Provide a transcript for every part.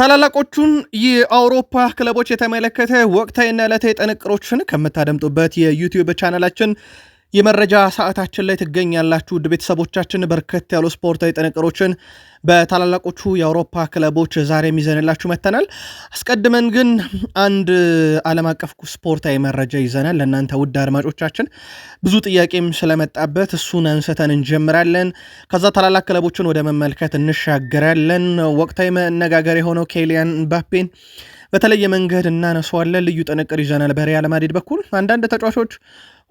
ታላላቆቹን የአውሮፓ ክለቦች የተመለከተ ወቅታዊና ዕለታዊ ጥንቅሮችን ከምታደምጡበት የዩቲዩብ ቻናላችን የመረጃ ሰዓታችን ላይ ትገኛላችሁ። ውድ ቤተሰቦቻችን በርከት ያሉ ስፖርታዊ ጥንቅሮችን በታላላቆቹ የአውሮፓ ክለቦች ዛሬም ይዘንላችሁ መጥተናል። አስቀድመን ግን አንድ ዓለም አቀፍ ስፖርታዊ መረጃ ይዘናል ለእናንተ ውድ አድማጮቻችን። ብዙ ጥያቄም ስለመጣበት እሱን አንስተን እንጀምራለን። ከዛ ታላላቅ ክለቦችን ወደ መመልከት እንሻገራለን። ወቅታዊ መነጋገር የሆነው ኬሊያን ምባፔን በተለየ መንገድ እናነሷለን። ልዩ ጥንቅር ይዘናል። በሪያል ማድሪድ በኩል አንዳንድ ተጫዋቾች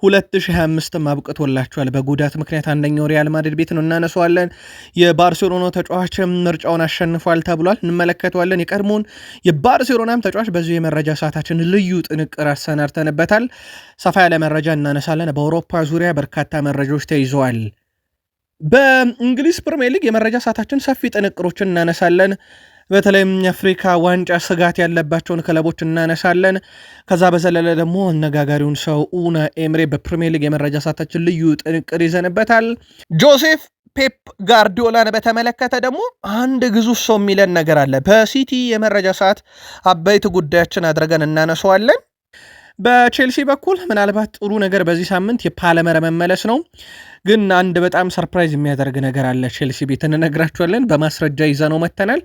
2025 አብቅቶላቸዋል በጉዳት ምክንያት። አንደኛው ሪያል ማድሪድ ቤት ነው፣ እናነሷለን። የባርሴሎና ተጫዋች ምርጫውን አሸንፏል ተብሏል፣ እንመለከተዋለን። የቀድሞውን የባርሴሎናም ተጫዋች በዚሁ የመረጃ ሰዓታችን ልዩ ጥንቅር አሰናድተንበታል። ሰፋ ያለ መረጃ እናነሳለን። በአውሮፓ ዙሪያ በርካታ መረጃዎች ተይዘዋል። በእንግሊዝ ፕሪሚየር ሊግ የመረጃ ሰዓታችን ሰፊ ጥንቅሮችን እናነሳለን። በተለይም የአፍሪካ ዋንጫ ስጋት ያለባቸውን ክለቦች እናነሳለን። ከዛ በዘለለ ደግሞ አነጋጋሪውን ሰው ኡናይ ኤምሬ በፕሪሚየር ሊግ የመረጃ ሰዓታችን ልዩ ጥንቅር ይዘንበታል። ጆሴፍ ፔፕ ጋርዲዮላን በተመለከተ ደግሞ አንድ ግዙፍ ሰው የሚለን ነገር አለ። በሲቲ የመረጃ ሰዓት አበይት ጉዳያችን አድርገን እናነሰዋለን። በቼልሲ በኩል ምናልባት ጥሩ ነገር በዚህ ሳምንት የፓልመር መመለስ ነው። ግን አንድ በጣም ሰርፕራይዝ የሚያደርግ ነገር አለ ቼልሲ ቤት፣ እንነግራችኋለን። በማስረጃ ይዘነው መተናል።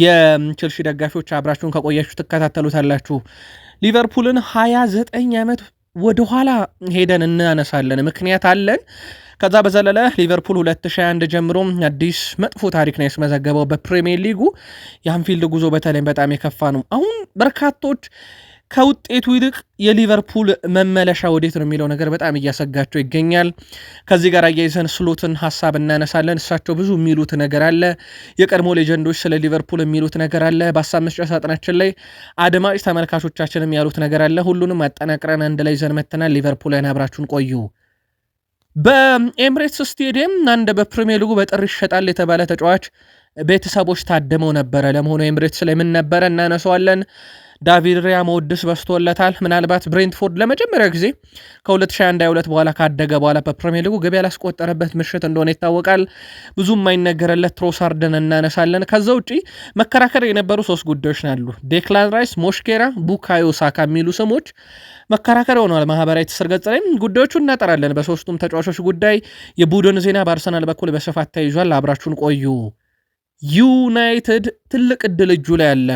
የቼልሲ ደጋፊዎች አብራችሁን ከቆያችሁ ትከታተሉታላችሁ። ሊቨርፑልን 29 ዓመት ወደኋላ ሄደን እናነሳለን፣ ምክንያት አለን። ከዛ በዘለለ ሊቨርፑል 2021 ጀምሮ አዲስ መጥፎ ታሪክ ነው ያስመዘገበው በፕሪሚየር ሊጉ። የአንፊልድ ጉዞ በተለይም በጣም የከፋ ነው። አሁን በርካቶች ከውጤቱ ይልቅ የሊቨርፑል መመለሻ ወዴት ነው የሚለው ነገር በጣም እያሰጋቸው ይገኛል። ከዚህ ጋር አያይዘን ስሎትን ሀሳብ እናነሳለን። እሳቸው ብዙ የሚሉት ነገር አለ። የቀድሞ ሌጀንዶች ስለ ሊቨርፑል የሚሉት ነገር አለ። በሀሳብ መስጫ ሳጥናችን ላይ አድማጭ ተመልካቾቻችንም ያሉት ነገር አለ። ሁሉንም አጠናቅረን አንድ ላይ ይዘን መተናል። ሊቨርፑልን አብራችሁን ቆዩ። በኤምሬትስ ስቴዲየም አንድ በፕሪሚየር ሊጉ በጥር ይሸጣል የተባለ ተጫዋች ቤተሰቦች ታደመው ነበረ። ለመሆኑ ኤምሬትስ ላይ ምን ነበረ? እናነሰዋለን። ዳቪድ ሪያ መወድስ በስቶለታል። ምናልባት ብሬንትፎርድ ለመጀመሪያ ጊዜ ከ2021-22 በኋላ ካደገ በኋላ በፕሪሚየር ሊጉ ገቢ ያላስቆጠረበት ምሽት እንደሆነ ይታወቃል። ብዙ የማይነገረለት ትሮሳርድን እናነሳለን። ከዛ ውጪ መከራከር የነበሩ 3 ጉዳዮች ናሉ። ዴክላን ራይስ፣ ሞሽኬራ፣ ቡካዮ ሳካ የሚሉ ስሞች መከራከር ሆነዋል። ማህበራዊ ትስስር ገጽ ላይ ጉዳዮቹ እናጠራለን። በሶስቱም ተጫዋቾች ጉዳይ የቡድን ዜና በአርሰናል በኩል በስፋት ተይዟል። አብራችሁን ቆዩ። ዩናይትድ ትልቅ እድል እጁ ላይ አለ።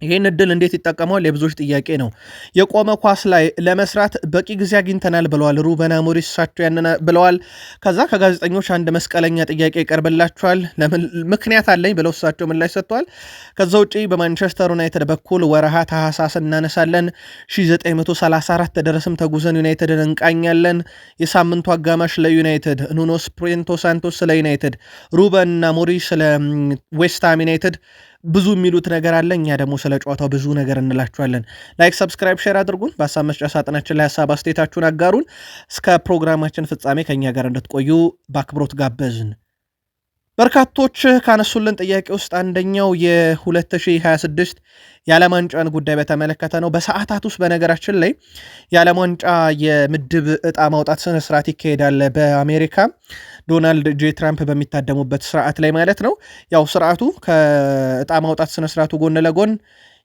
ይህን እድል እንዴት ይጠቀመዋል? የብዙዎች ጥያቄ ነው። የቆመ ኳስ ላይ ለመስራት በቂ ጊዜ አግኝተናል ብለዋል ሩበን አሞሪም። እሳቸው ያንን ብለዋል። ከዛ ከጋዜጠኞች አንድ መስቀለኛ ጥያቄ ይቀርብላቸዋል። ምክንያት አለኝ ብለው እሳቸው ምላሽ ሰጥተዋል። ከዛ ውጪ በማንቸስተር ዩናይትድ በኩል ወረሃ ታህሳስ እናነሳለን። 1934 ድረስም ተጉዘን ዩናይትድን እንቃኛለን። የሳምንቱ አጋማሽ ለዩናይትድ፣ ኑኖ ስፕሪንቶ ሳንቶስ ስለ ዩናይትድ፣ ሩበን አሞሪም ስለ ዌስትሃም ዩናይትድ ብዙ የሚሉት ነገር አለ። እኛ ደግሞ ስለ ጨዋታው ብዙ ነገር እንላችኋለን። ላይክ፣ ሰብስክራይብ፣ ሼር አድርጉን። በሀሳብ መስጫ ሳጥናችን ላይ ሀሳብ አስተያየታችሁን አጋሩን። እስከ ፕሮግራማችን ፍጻሜ ከእኛ ጋር እንድትቆዩ በአክብሮት ጋበዝን። በርካቶች ካነሱልን ጥያቄ ውስጥ አንደኛው የ2026 የዓለም ዋንጫን ጉዳይ በተመለከተ ነው። በሰዓታት ውስጥ በነገራችን ላይ የዓለም ዋንጫ የምድብ ዕጣ ማውጣት ስነስርዓት ይካሄዳል በአሜሪካ ዶናልድ ጄ ትራምፕ በሚታደሙበት ስርዓት ላይ ማለት ነው። ያው ስርዓቱ ከዕጣ ማውጣት ስነስርዓቱ ጎን ለጎን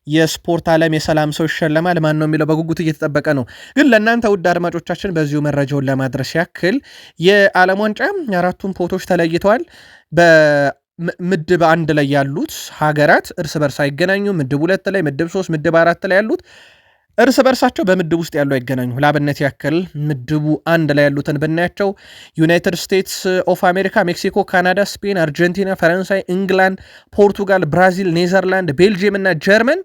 የስፖርት ዓለም የሰላም ሰው ይሸለማል። ማን ነው የሚለው በጉጉት እየተጠበቀ ነው። ግን ለእናንተ ውድ አድማጮቻችን በዚሁ መረጃውን ለማድረስ ያክል የዓለም ዋንጫ 4ቱም ፖቶች ተለይተዋል። በምድብ 1 ላይ ያሉት ሀገራት እርስ በርስ አይገናኙ። ምድብ 2 ላይ፣ ምድብ 3፣ ምድብ 4 ላይ ያሉት እርስ በርሳቸው በምድብ ውስጥ ያሉ አይገናኙ። ለአብነት ያክል ምድቡ 1 ላይ ያሉትን ብናያቸው ዩናይትድ ስቴትስ ኦፍ አሜሪካ፣ ሜክሲኮ፣ ካናዳ፣ ስፔን፣ አርጀንቲና፣ ፈረንሳይ፣ ኢንግላንድ፣ ፖርቱጋል፣ ብራዚል፣ ኔዘርላንድ፣ ቤልጅየም እና ጀርመን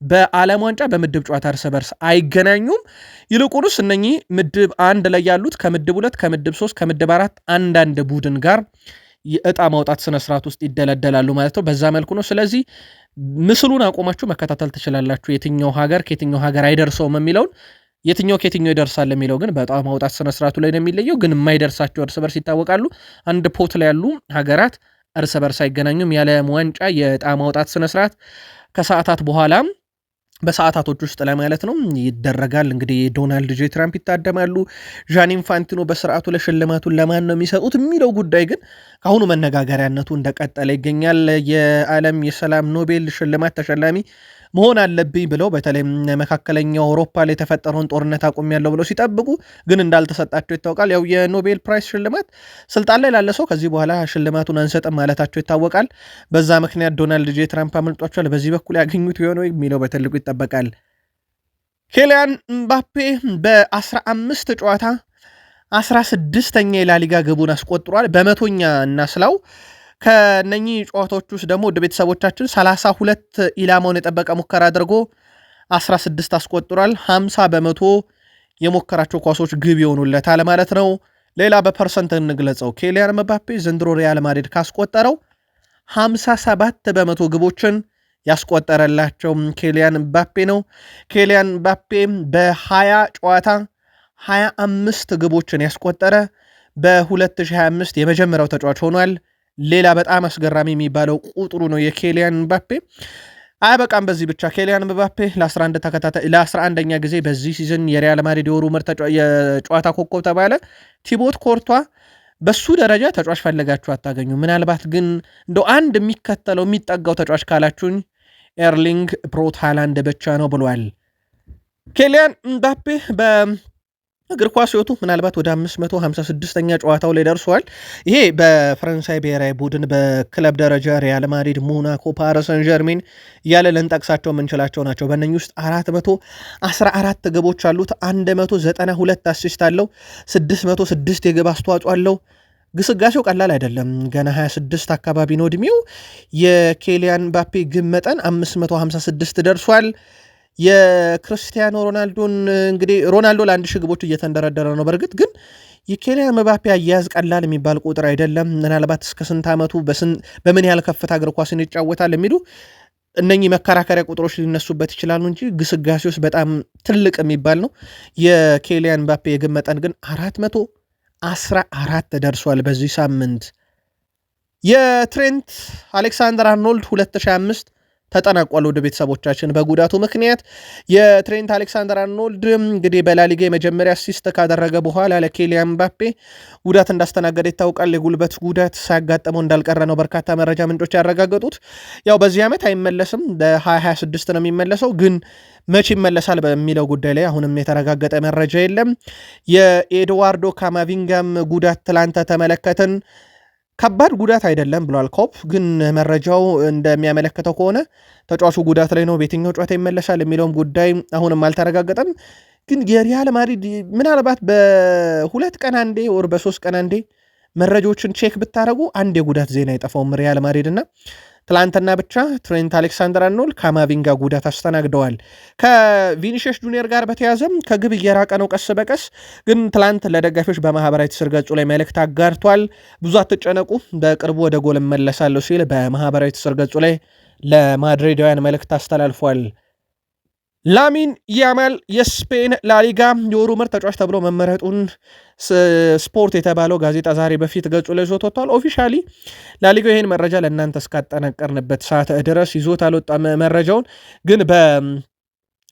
በዓለም ዋንጫ በምድብ ጨዋታ እርስ በርስ አይገናኙም። ይልቁንስ እነኚህ ምድብ 1 ላይ ያሉት ከምድብ 2፣ ከምድብ 3፣ ከምድብ 4 አንዳንድ ቡድን ጋር የዕጣ ማውጣት ስነስርዓት ውስጥ ይደለደላሉ ማለት ነው። በዛ መልኩ ነው። ስለዚህ ምስሉን አቆማችሁ መከታተል ትችላላችሁ። የትኛው ሀገር ከየትኛው ሀገር አይደርሰውም የሚለውን፣ የትኛው ከየትኛው ይደርሳል የሚለው ግን በዕጣ ማውጣት ስነስርዓቱ ላይ ነው የሚለየው። ግን የማይደርሳቸው እርስ በርስ ይታወቃሉ። አንድ ፖት ላይ ያሉ ሀገራት እርስ በርስ አይገናኙም። የዓለም ዋንጫ የዕጣ ማውጣት ስነስርዓት ከሰዓታት በኋላ በሰዓታቶች ውስጥ ለማለት ነው ይደረጋል። እንግዲህ ዶናልድ ጄ ትራምፕ ይታደማሉ። ዣን ኢንፋንቲኖ በስርዓቱ ለሽልማቱን ለማን ነው የሚሰጡት የሚለው ጉዳይ ግን ከአሁኑ መነጋገሪያነቱ እንደቀጠለ ይገኛል። የዓለም የሰላም ኖቤል ሽልማት ተሸላሚ መሆን አለብኝ ብለው በተለይ መካከለኛው አውሮፓ ላይ የተፈጠረውን ጦርነት አቁሜያለሁ ብለው ሲጠብቁ ግን እንዳልተሰጣቸው ይታወቃል። ያው የኖቤል ፕራይስ ሽልማት ስልጣን ላይ ላለ ሰው ከዚህ በኋላ ሽልማቱን አንሰጥም ማለታቸው ይታወቃል። በዛ ምክንያት ዶናልድ ጄ ትራምፕ አመልጧቸዋል። በዚህ በኩል ያገኙት የሆነ የሚለው በትልቁ ይጠበቃል። ኬሊያን ምባፔ በ15 ጨዋታ 16ኛ የላሊጋ ግቡን አስቆጥሯል። በመቶኛ እናስላው ከነኚህ ጨዋታዎች ውስጥ ደግሞ ወደ ቤተሰቦቻችን 32 ኢላማውን የጠበቀ ሙከራ አድርጎ 16 አስቆጥሯል። 50 በመቶ የሞከራቸው ኳሶች ግብ ይሆኑለታል ማለት ነው። ሌላ በፐርሰንት እንግለጸው። ኬሊያን ምባፔ ዘንድሮ ሪያል ማድሪድ ካስቆጠረው 57 በመቶ ግቦችን ያስቆጠረላቸው ኬሊያን ምባፔ ነው። ኬሊያን ምባፔ በ20 ጨዋታ 25 ግቦችን ያስቆጠረ በ2025 የመጀመሪያው ተጫዋች ሆኗል። ሌላ በጣም አስገራሚ የሚባለው ቁጥሩ ነው የኬሊያን ምባፔ። አያበቃም በዚህ ብቻ። ኬሊያን ምባፔ ለ11ኛ ጊዜ በዚህ ሲዝን የሪያል ማድሪድ የወሩ ምርጥ የጨዋታ ኮከብ ተባለ። ቲቦት ኮርቷ በሱ ደረጃ ተጫዋች ፈልጋችሁ አታገኙ። ምናልባት ግን እንደ አንድ የሚከተለው የሚጠጋው ተጫዋች ካላችሁኝ ኤርሊንግ ብሮት ሃላንድ ብቻ ነው ብሏል። ኬሊያን ምባፔ እግር ኳስ ሕይወቱ ምናልባት ወደ 556ኛ ጨዋታው ላይ ደርሷል። ይሄ በፈረንሳይ ብሔራዊ ቡድን በክለብ ደረጃ ሪያል ማድሪድ፣ ሞናኮ፣ ፓሪስ ሰን ዠርሜን እያለ ልንጠቅሳቸው የምንችላቸው ናቸው። በእነኚህ ውስጥ 414 ግቦች አሉት፣ 192 አሲስት አለው፣ 606 የግብ አስተዋጽኦ አለው። ግስጋሴው ቀላል አይደለም። ገና 26 አካባቢ ነው እድሜው። የኬሊያን ምባፔ ግብ መጠን 556 ደርሷል። የክርስቲያኖ ሮናልዶን እንግዲህ ሮናልዶ ለ1000 ግቦች እየተንደረደረ ነው። በእርግጥ ግን የኬሊያን ምባፔ አያያዝ ቀላል የሚባል ቁጥር አይደለም። ምናልባት እስከ ስንት ዓመቱ በምን ያህል ከፍታ እግር ኳስን ይጫወታል የሚሉ እነኚህ መከራከሪያ ቁጥሮች ሊነሱበት ይችላሉ እንጂ ግስጋሴ ውስጥ በጣም ትልቅ የሚባል ነው። የኬሊያን ምባፔ የግብ መጠን ግን 414 ደርሷል። በዚህ ሳምንት የትሬንት አሌክሳንደር አርኖልድ 2025 ተጠናቋል። ወደ ቤተሰቦቻችን በጉዳቱ ምክንያት የትሬንት አሌክሳንደር አርኖልድ እንግዲህ በላሊጋ የመጀመሪያ አሲስት ካደረገ በኋላ ለኬሊያን ምባፔ ጉዳት እንዳስተናገደ ይታወቃል። የጉልበት ጉዳት ሳያጋጥመው እንዳልቀረ ነው በርካታ መረጃ ምንጮች ያረጋገጡት። ያው በዚህ ዓመት አይመለስም፣ በ2026 ነው የሚመለሰው። ግን መቼ ይመለሳል በሚለው ጉዳይ ላይ አሁንም የተረጋገጠ መረጃ የለም። የኤድዋርዶ ካማቪንጋም ጉዳት ትላንት ተመለከትን። ከባድ ጉዳት አይደለም ብሏል ኮፕ። ግን መረጃው እንደሚያመለክተው ከሆነ ተጫዋቹ ጉዳት ላይ ነው። በየትኛው ጨዋታ ይመለሳል የሚለውም ጉዳይ አሁንም አልተረጋገጠም። ግን የሪያል ማድሪድ ምናልባት በ2 ቀን አንዴ ወር በ3 ቀን አንዴ መረጃዎችን ቼክ ብታደረጉ አንድ የጉዳት ዜና አይጠፋውም ሪያል ማድሪድ እና ትላንትና ብቻ ትሬንት አሌክሳንደር አርኖልድ ካማቪንጋ ጉዳት አስተናግደዋል። ከቪኒሽስ ጁኒየር ጋር በተያዘም ከግብ እየራቀ ነው ቀስ በቀስ። ግን ትላንት ለደጋፊዎች በማህበራዊ ትስስር ገጹ ላይ መልእክት አጋርቷል። ብዙ አትጨነቁ፣ በቅርቡ ወደ ጎል እመለሳለሁ ሲል በማህበራዊ ትስስር ገጹ ላይ ለማድሪዳውያን መልእክት አስተላልፏል። ላሚን ያማል የስፔን ላሊጋ የወሩ ምርጥ ተጫዋች ተብሎ መመረጡን ስፖርት የተባለው ጋዜጣ ዛሬ በፊት ገጹ ላይ ይዞት ወጥቷል። ኦፊሻሊ ላሊጋው ይህን መረጃ ለእናንተ እስካጠናቀርንበት ሰዓት ድረስ ይዞት አልወጣም። መረጃውን ግን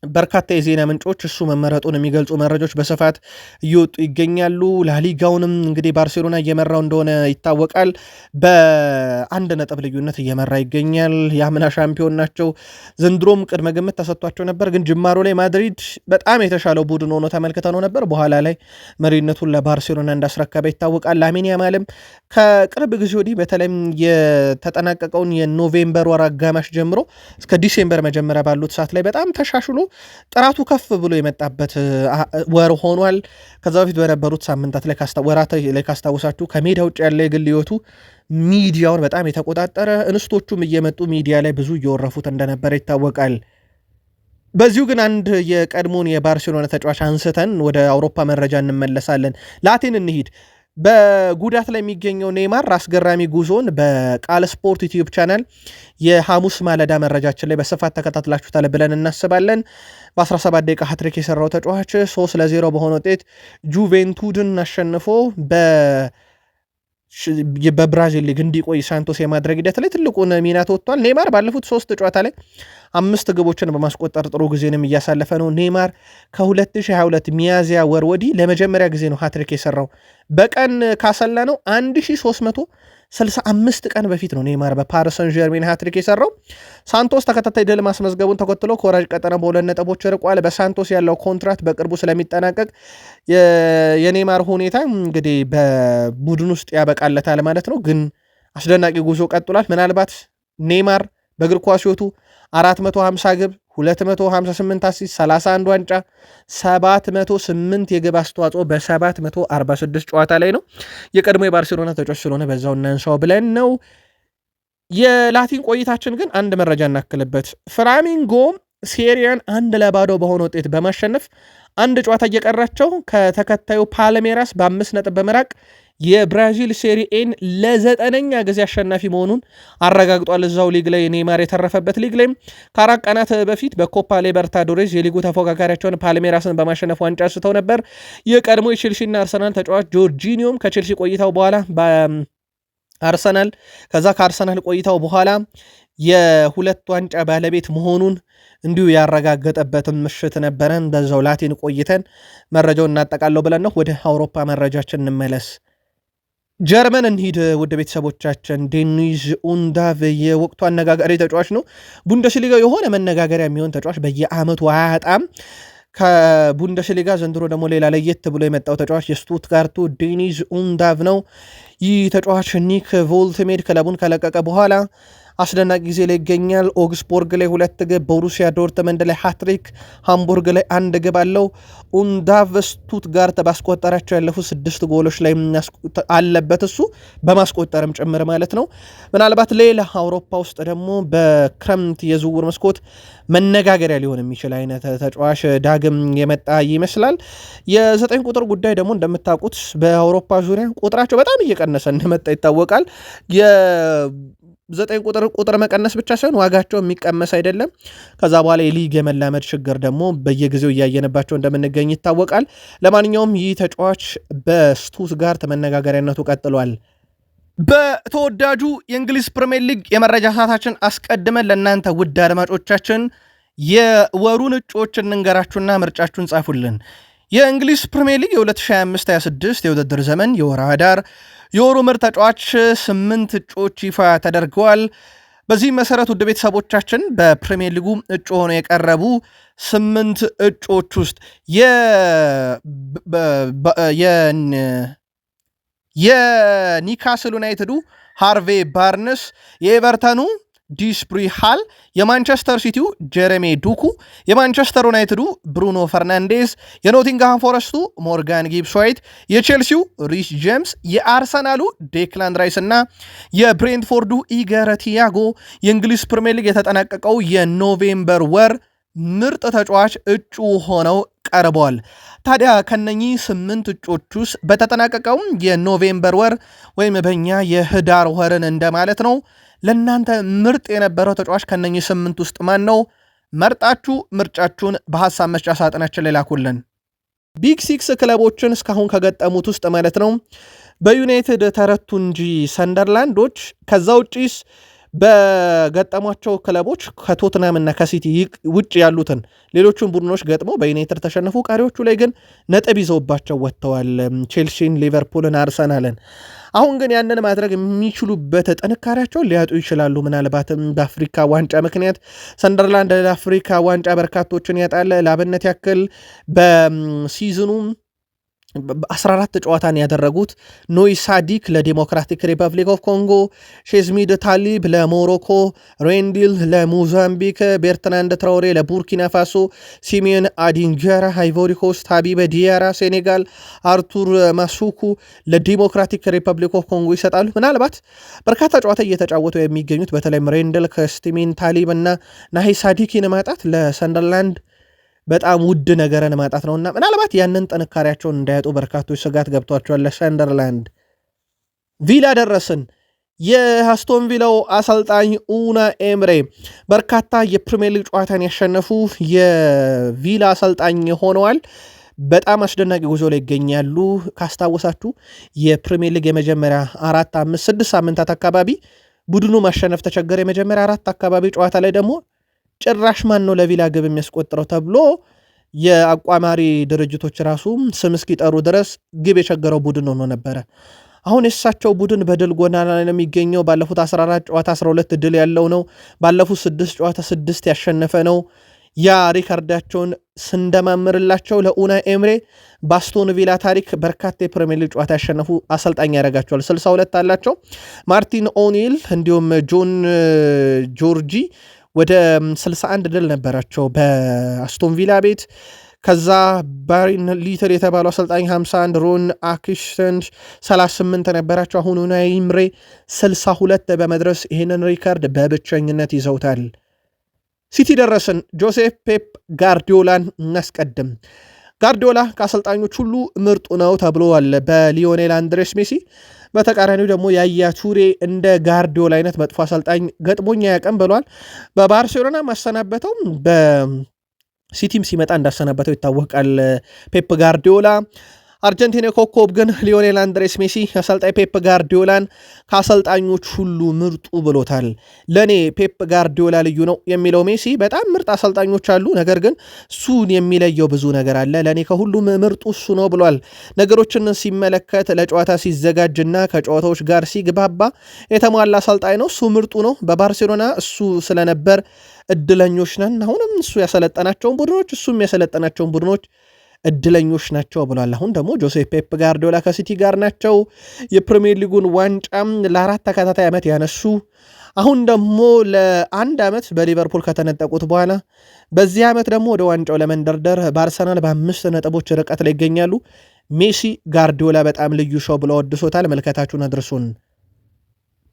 በርካታ የዜና ምንጮች እሱ መመረጡን የሚገልጹ መረጃዎች በስፋት እየወጡ ይገኛሉ። ላሊጋውንም እንግዲህ ባርሴሎና እየመራው እንደሆነ ይታወቃል። በ1 ነጥብ ልዩነት እየመራ ይገኛል። የአምና ሻምፒዮን ናቸው። ዘንድሮም ቅድመ ግምት ተሰጥቷቸው ነበር። ግን ጅማሮ ላይ ማድሪድ በጣም የተሻለው ቡድን ሆኖ ተመልክተነው ነበር። በኋላ ላይ መሪነቱን ለባርሴሎና እንዳስረከበ ይታወቃል። ላሚን ያማልም ከቅርብ ጊዜ ወዲህ በተለይም የተጠናቀቀውን የኖቬምበር ወር አጋማሽ ጀምሮ እስከ ዲሴምበር መጀመሪያ ባሉት ሰዓት ላይ በጣም ተሻሽሎ ጥራቱ ከፍ ብሎ የመጣበት ወር ሆኗል። ከዛ በፊት በነበሩት ሳምንታት ላይ ወራት ላይ ካስታወሳችሁ ከሜዳ ውጭ ያለ የግል ሕይወቱ ሚዲያውን በጣም የተቆጣጠረ፣ እንስቶቹም እየመጡ ሚዲያ ላይ ብዙ እየወረፉት እንደነበረ ይታወቃል። በዚሁ ግን አንድ የቀድሞን የባርሴሎና ተጫዋች አንስተን ወደ አውሮፓ መረጃ እንመለሳለን። ላቲን እንሂድ። በጉዳት ላይ የሚገኘው ኔይማር አስገራሚ ጉዞን በቃል ስፖርት ዩቲዩብ ቻናል የሐሙስ ማለዳ መረጃችን ላይ በስፋት ተከታትላችሁታል ብለን እናስባለን። በ17 ደቂቃ ሀትሪክ የሰራው ተጫዋች 3-0 በሆነ ውጤት ጁቬንቱድን አሸንፎ በብራዚል ሊግ እንዲቆይ ሳንቶስ የማድረግ ሂደት ላይ ትልቁን ሚና ተወጥቷል። ኔይማር ባለፉት 3 ጨዋታ ላይ 5 ግቦችን በማስቆጠር ጥሩ ጊዜንም እያሳለፈ ነው። ኔይማር ከ2022 ሚያዝያ ወር ወዲህ ለመጀመሪያ ጊዜ ነው ሃትሪክ የሰራው። በቀን ካሰላ ነው 1365 ቀን በፊት ነው ኔይማር በፓሪስ ሰን ዠርሜን ሃትሪክ የሰራው። ሳንቶስ ተከታታይ ድል ማስመዝገቡን ተከትሎ ከወራጅ ቀጠና በ2 ነጥቦች ርቋል። በሳንቶስ ያለው ኮንትራት በቅርቡ ስለሚጠናቀቅ የኔይማር ሁኔታ እንግዲህ በቡድን ውስጥ ያበቃለታል ማለት ነው። ግን አስደናቂ ጉዞ ቀጥሏል። ምናልባት ኔይማር በእግር ኳስ ሕይወቱ 450 ግብ 258 አሲስት 31 ዋንጫ 708 የግብ አስተዋጽኦ በ746 ጨዋታ ላይ ነው። የቀድሞ የባርሴሎና ተጫዋች ስለሆነ በዛው እናንሳው ብለን ነው። የላቲን ቆይታችን ግን አንድ መረጃ እናክልበት። ፍላሚንጎ ሴሪያን 1-0 በሆነ ውጤት በማሸነፍ አንድ ጨዋታ እየቀራቸው ከተከታዩ ፓልሜራስ በ5 ነጥብ በመራቅ የብራዚል ሴሪኤን ለ9ኛ ጊዜ አሸናፊ መሆኑን አረጋግጧል። እዛው ሊግ ላይ ኔይማር የተረፈበት ሊግ ላይ ከ4 ቀናት በፊት በኮፓ ሊበርታዶሬዝ የሊጉ ተፎካካሪያቸውን ፓልሜራስን በማሸነፍ ዋንጫ አንስተው ነበር። የቀድሞ የቼልሲና አርሰናል ተጫዋች ጆርጂኒዮም ከቼልሲ ቆይታው በኋላ በአርሰናል ከአርሰናል ቆይታው በኋላ የ2 ዋንጫ ባለቤት መሆኑን እንዲሁ ያረጋገጠበትን ምሽት ነበረን። በዛው ላቲን ቆይተን መረጃውን እናጠቃለው ብለን ነው ወደ አውሮፓ መረጃችን እንመለስ። ጀርመን እንሂድ ውድ ቤተሰቦቻችን። ዴኒዝ ኡንዳቭ የወቅቱ አነጋጋሪ ተጫዋች ነው። ቡንደስሊጋ የሆነ መነጋገሪያ የሚሆን ተጫዋች በየአመቱ አያጣም። ከቡንደስሊጋ ዘንድሮ ደግሞ ሌላ ለየት ብሎ የመጣው ተጫዋች የስቱትጋርቱ ዴኒዝ ኡንዳቭ ነው። ይህ ተጫዋች ኒክ ቮልትሜድ ክለቡን ከለቀቀ በኋላ አስደናቂ ጊዜ ላይ ይገኛል። ኦግስቦርግ ላይ 2 ግብ፣ ቦሩሲያ ዶርትመንድ ላይ ሃትሪክ፣ ሃምቡርግ ላይ 1 ግብ አለው። ኡንዳቭ ስቱትጋርት ባስቆጠራቸው ያለፉት 6 ጎሎች ላይ አለበት፣ እሱ በማስቆጠርም ጭምር ማለት ነው። ምናልባት ሌላ አውሮፓ ውስጥ ደግሞ በክረምት የዝውውር መስኮት መነጋገሪያ ሊሆን የሚችል አይነት ተጫዋች ዳግም የመጣ ይመስላል። የ9 ቁጥር ጉዳይ ደግሞ እንደምታውቁት በአውሮፓ ዙሪያ ቁጥራቸው በጣም እየቀነሰ እንደመጣ ይታወቃል። የ9 ቁጥር መቀነስ ብቻ ሳይሆን ዋጋቸው የሚቀመስ አይደለም። ከዛ በኋላ የሊግ የመላመድ ችግር ደግሞ በየጊዜው እያየንባቸው እንደምንገኝ ይታወቃል። ለማንኛውም ይህ ተጫዋች በስቱትጋርት መነጋገሪያነቱ ቀጥሏል። በተወዳጁ የእንግሊዝ ፕሪሚየር ሊግ የመረጃ ሰዓታችን አስቀድመን ለእናንተ ውድ አድማጮቻችን የወሩን እጩዎች እንንገራችሁና ምርጫችሁን ጻፉልን። የእንግሊዝ ፕሪሚየር ሊግ የ2025/26 የውድድር ዘመን የወርሃ ኅዳር የወሩ ምርጥ ተጫዋች 8 እጩዎች ይፋ ተደርገዋል። በዚህ መሰረት ውድ ቤተሰቦቻችን በፕሪሚየር ሊጉ እጩ ሆነው የቀረቡ 8 እጩዎች ውስጥ የኒካስል ዩናይትዱ ሃርቬ ባርነስ፣ የኤቨርተኑ ዲስፕሪሃል፣ የማንቸስተር ሲቲው ጀረሜ ዱኩ፣ የማንቸስተር ዩናይትዱ ብሩኖ ፈርናንዴዝ፣ የኖቲንግሃም ፎረስቱ ሞርጋን ጊብስ ዋይት፣ የቼልሲው ሪስ ጄምስ፣ የአርሰናሉ ዴክላን ራይስ እና የብሬንትፎርዱ ኢገር ቲያጎ የእንግሊዝ ፕሪሚየር ሊግ የተጠናቀቀው የኖቬምበር ወር ምርጥ ተጫዋች እጩ ሆነው ቀርበዋል። ታዲያ ከነኚህ 8 እጮች ውስጥ በተጠናቀቀው የኖቬምበር ወር ወይም በእኛ የህዳር ወርን እንደማለት ነው ለእናንተ ምርጥ የነበረው ተጫዋች ከነኚህ 8 ውስጥ ማን ነው? መርጣችሁ ምርጫችሁን በሐሳብ መስጫ ሳጥናችን ላይ ላኩልን። ቢግ ሲክስ ክለቦችን እስካሁን ከገጠሙት ውስጥ ማለት ነው በዩናይትድ ተረቱ እንጂ ሰንደርላንዶች ከዛ ውጪስ በገጠሟቸው ክለቦች ከቶትናም እና ከሲቲ ውጭ ያሉትን ሌሎቹን ቡድኖች ገጥመው በዩናይትድ ተሸነፉ። ቀሪዎቹ ላይ ግን ነጥብ ይዘውባቸው ወጥተዋል። ቼልሲን፣ ሊቨርፑልን፣ አርሰናልን። አሁን ግን ያንን ማድረግ የሚችሉበት ጥንካሬያቸውን ሊያጡ ይችላሉ። ምናልባትም በአፍሪካ ዋንጫ ምክንያት ሰንደርላንድ ለአፍሪካ ዋንጫ በርካቶችን ያጣል። ለአብነት ያክል በሲዝኑ 14 ጨዋታን ያደረጉት ኖይ ሳዲክ ለዲሞክራቲክ ሪፐብሊክ ኦፍ ኮንጎ፣ ሼዝሚድ ታሊብ ለሞሮኮ፣ ሬንዲል ለሞዛምቢክ፣ ቤርትራንድ ትራውሬ ለቡርኪና ፋሶ፣ ሲሜን አዲንጀራ አይቮሪ ኮስት፣ ሀቢበ ዲያራ ሴኔጋል፣ አርቱር ማሱኩ ለዲሞክራቲክ ሪፐብሊክ ኦፍ ኮንጎ ይሰጣሉ። ምናልባት በርካታ ጨዋታ እየተጫወቱ የሚገኙት በተለይም ሬንዲል ከስቲሜን ታሊብ እና ናሂ ሳዲኪን ማጣት ለሰንደርላንድ በጣም ውድ ነገርን ማጣት ነውና ምናልባት ያንን ጥንካሬያቸውን እንዳያጡ በርካቶች ስጋት ገብቷቸዋል። ለሰንደርላንድ ቪላ ደረስን። የአስቶን ቪላው አሰልጣኝ ኡና ኤምሬ በርካታ የፕሪሚየር ሊግ ጨዋታን ያሸነፉ የቪላ አሰልጣኝ ሆነዋል። በጣም አስደናቂ ጉዞ ላይ ይገኛሉ። ካስታወሳችሁ የፕሪሚየር ሊግ የመጀመሪያ 4 5 6 ሳምንታት አካባቢ ቡድኑ ማሸነፍ ተቸገረ። የመጀመሪያ 4 አካባቢ ጨዋታ ላይ ደግሞ ጭራሽ ማን ነው ለቪላ ግብ የሚያስቆጥረው ተብሎ የአቋማሪ ድርጅቶች ራሱ ስም እስኪጠሩ ድረስ ግብ የቸገረው ቡድን ሆኖ ነበረ። አሁን የእሳቸው ቡድን በድል ጎዳና ላይ ነው የሚገኘው። ባለፉት 14 ጨዋታ 12 ድል ያለው ነው። ባለፉት 6 ጨዋታ 6 ያሸነፈ ነው። ያ ሪካርዳቸውን ስንደማምርላቸው ለኡናይ ኤምሬ በአስቶን ቪላ ታሪክ በርካታ የፕሪሚየር ሊግ ጨዋታ ያሸነፉ አሰልጣኝ ያደርጋቸዋል። 62 አላቸው። ማርቲን ኦኒል እንዲሁም ጆን ጆርጂ ወደ 61 ድል ነበራቸው በአስቶን ቪላ ቤት። ከዛ ባሪን ሊትል የተባለው አሰልጣኝ 51፣ ሮን አኪሽተን 38 ነበራቸው። አሁን ኡናይ ኤምሬ 62 በመድረስ ይህንን ሪካርድ በብቸኝነት ይዘውታል። ሲቲ ደረስን። ጆሴፍ ፔፕ ጋርዲዮላን እናስቀድም። ጋርዲዮላ ከአሰልጣኞች ሁሉ ምርጡ ነው ተብሏል በሊዮኔል አንድሬስ ሜሲ። በተቃራኒው ደግሞ ያያ ቱሬ እንደ ጋርዲዮላ አይነት መጥፎ አሰልጣኝ ገጥሞኛ ያቀም ብሏል። በባርሴሎና ማሰናበተው በሲቲም ሲመጣ እንዳሰናበተው ይታወቃል ፔፕ ጋርዲዮላ። አርጀንቲና ኮከብ ግን ሊዮኔል አንድሬስ ሜሲ አሰልጣኝ ፔፕ ጋርዲዮላን ከአሰልጣኞች ሁሉ ምርጡ ብሎታል። ለእኔ ፔፕ ጋርዲዮላ ልዩ ነው የሚለው ሜሲ በጣም ምርጥ አሰልጣኞች አሉ፣ ነገር ግን እሱን የሚለየው ብዙ ነገር አለ፣ ለእኔ ከሁሉም ምርጡ እሱ ነው ብሏል። ነገሮችን ሲመለከት ለጨዋታ ሲዘጋጅና ከጨዋታዎች ጋር ሲግባባ የተሟላ አሰልጣኝ ነው፣ እሱ ምርጡ ነው። በባርሴሎና እሱ ስለነበር እድለኞች ነን። አሁንም እሱ ያሰለጠናቸውን ቡድኖች እሱም ያሰለጠናቸውን ቡድኖች እድለኞች ናቸው ብሏል። አሁን ደግሞ ጆሴፍ ፔፕ ጋርዲዮላ ከሲቲ ጋር ናቸው። የፕሪሚየር ሊጉን ዋንጫም ለ4 ተከታታይ ዓመት ያነሱ፣ አሁን ደግሞ ለ1 ዓመት በሊቨርፑል ከተነጠቁት በኋላ በዚህ ዓመት ደግሞ ወደ ዋንጫው ለመንደርደር በአርሰናል በ5 ነጥቦች ርቀት ላይ ይገኛሉ። ሜሲ ጋርዲዮላ በጣም ልዩ ሰው ብለው ወድሶታል። መልከታችሁን አድርሱን።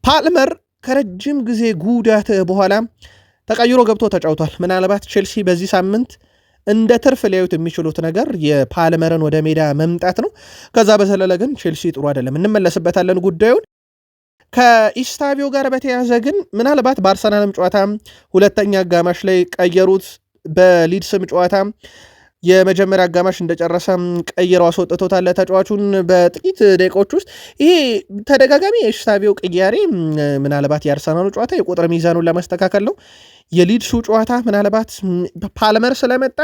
ፓልመር ከረጅም ጊዜ ጉዳት በኋላ ተቀይሮ ገብቶ ተጫውቷል። ምናልባት ቼልሲ በዚህ ሳምንት እንደ ትርፍ ሊያዩት የሚችሉት ነገር የፓልመርን ወደ ሜዳ መምጣት ነው። ከዛ በዘለለ ግን ቼልሲ ጥሩ አይደለም፣ እንመለስበታለን ጉዳዩን። ከኢስታቪዮ ጋር በተያያዘ ግን ምናልባት በአርሰናልም ጨዋታ ሁለተኛ አጋማሽ ላይ ቀየሩት፣ በሊድስም ጨዋታ የመጀመሪያ አጋማሽ እንደጨረሰ ቀይረው አስወጥቶታል ተጫዋቹን በጥቂት ደቂቃዎች ውስጥ። ይሄ ተደጋጋሚ የኢስታቪዮ ቅያሬ ምናልባት የአርሰናሉ ጨዋታ የቁጥር ሚዛኑን ለማስተካከል ነው። የሊድሱ ጨዋታ ምናልባት ፓልመር ስለመጣ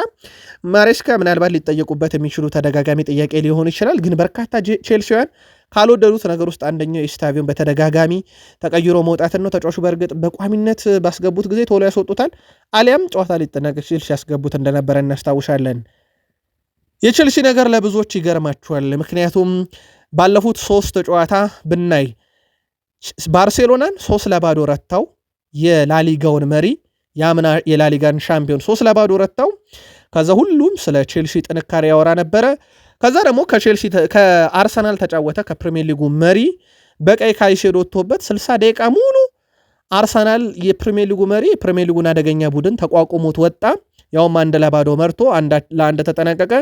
ማሬስካ ምናልባት ሊጠየቁበት የሚችሉ ተደጋጋሚ ጥያቄ ሊሆን ይችላል። ግን በርካታ ቼልሲውያን ካልወደዱት ነገር ውስጥ አንደኛው የስታቪዮን በተደጋጋሚ ተቀይሮ መውጣትን ነው። ተጫዋቹ በእርግጥ በቋሚነት ባስገቡት ጊዜ ቶሎ ያስወጡታል፣ አሊያም ጨዋታ ሊጠናቀቅ ሲል ሲያስገቡት እንደነበረ እናስታውሻለን። የቼልሲ ነገር ለብዙዎች ይገርማቸዋል። ምክንያቱም ባለፉት 3 ጨዋታ ብናይ ባርሴሎናን 3-0 ረታው፣ የላሊጋውን መሪ ያምና የላሊጋን ሻምፒዮን 3-0 ረታው። ከዛ ሁሉም ስለ ቼልሲ ጥንካሬ ያወራ ነበረ። ከዛ ደግሞ ከአርሰናል ተጫወተ፣ ከፕሪሚየር ሊጉ መሪ በቀይ ካይሴዶ ወጥቶበት 60 ደቂቃ ሙሉ አርሰናል የፕሪሚየር ሊጉ መሪ የፕሪሚየር ሊጉን አደገኛ ቡድን ተቋቁሞት ወጣ። ያውም 1-0 መርቶ 1-1 ተጠናቀቀ።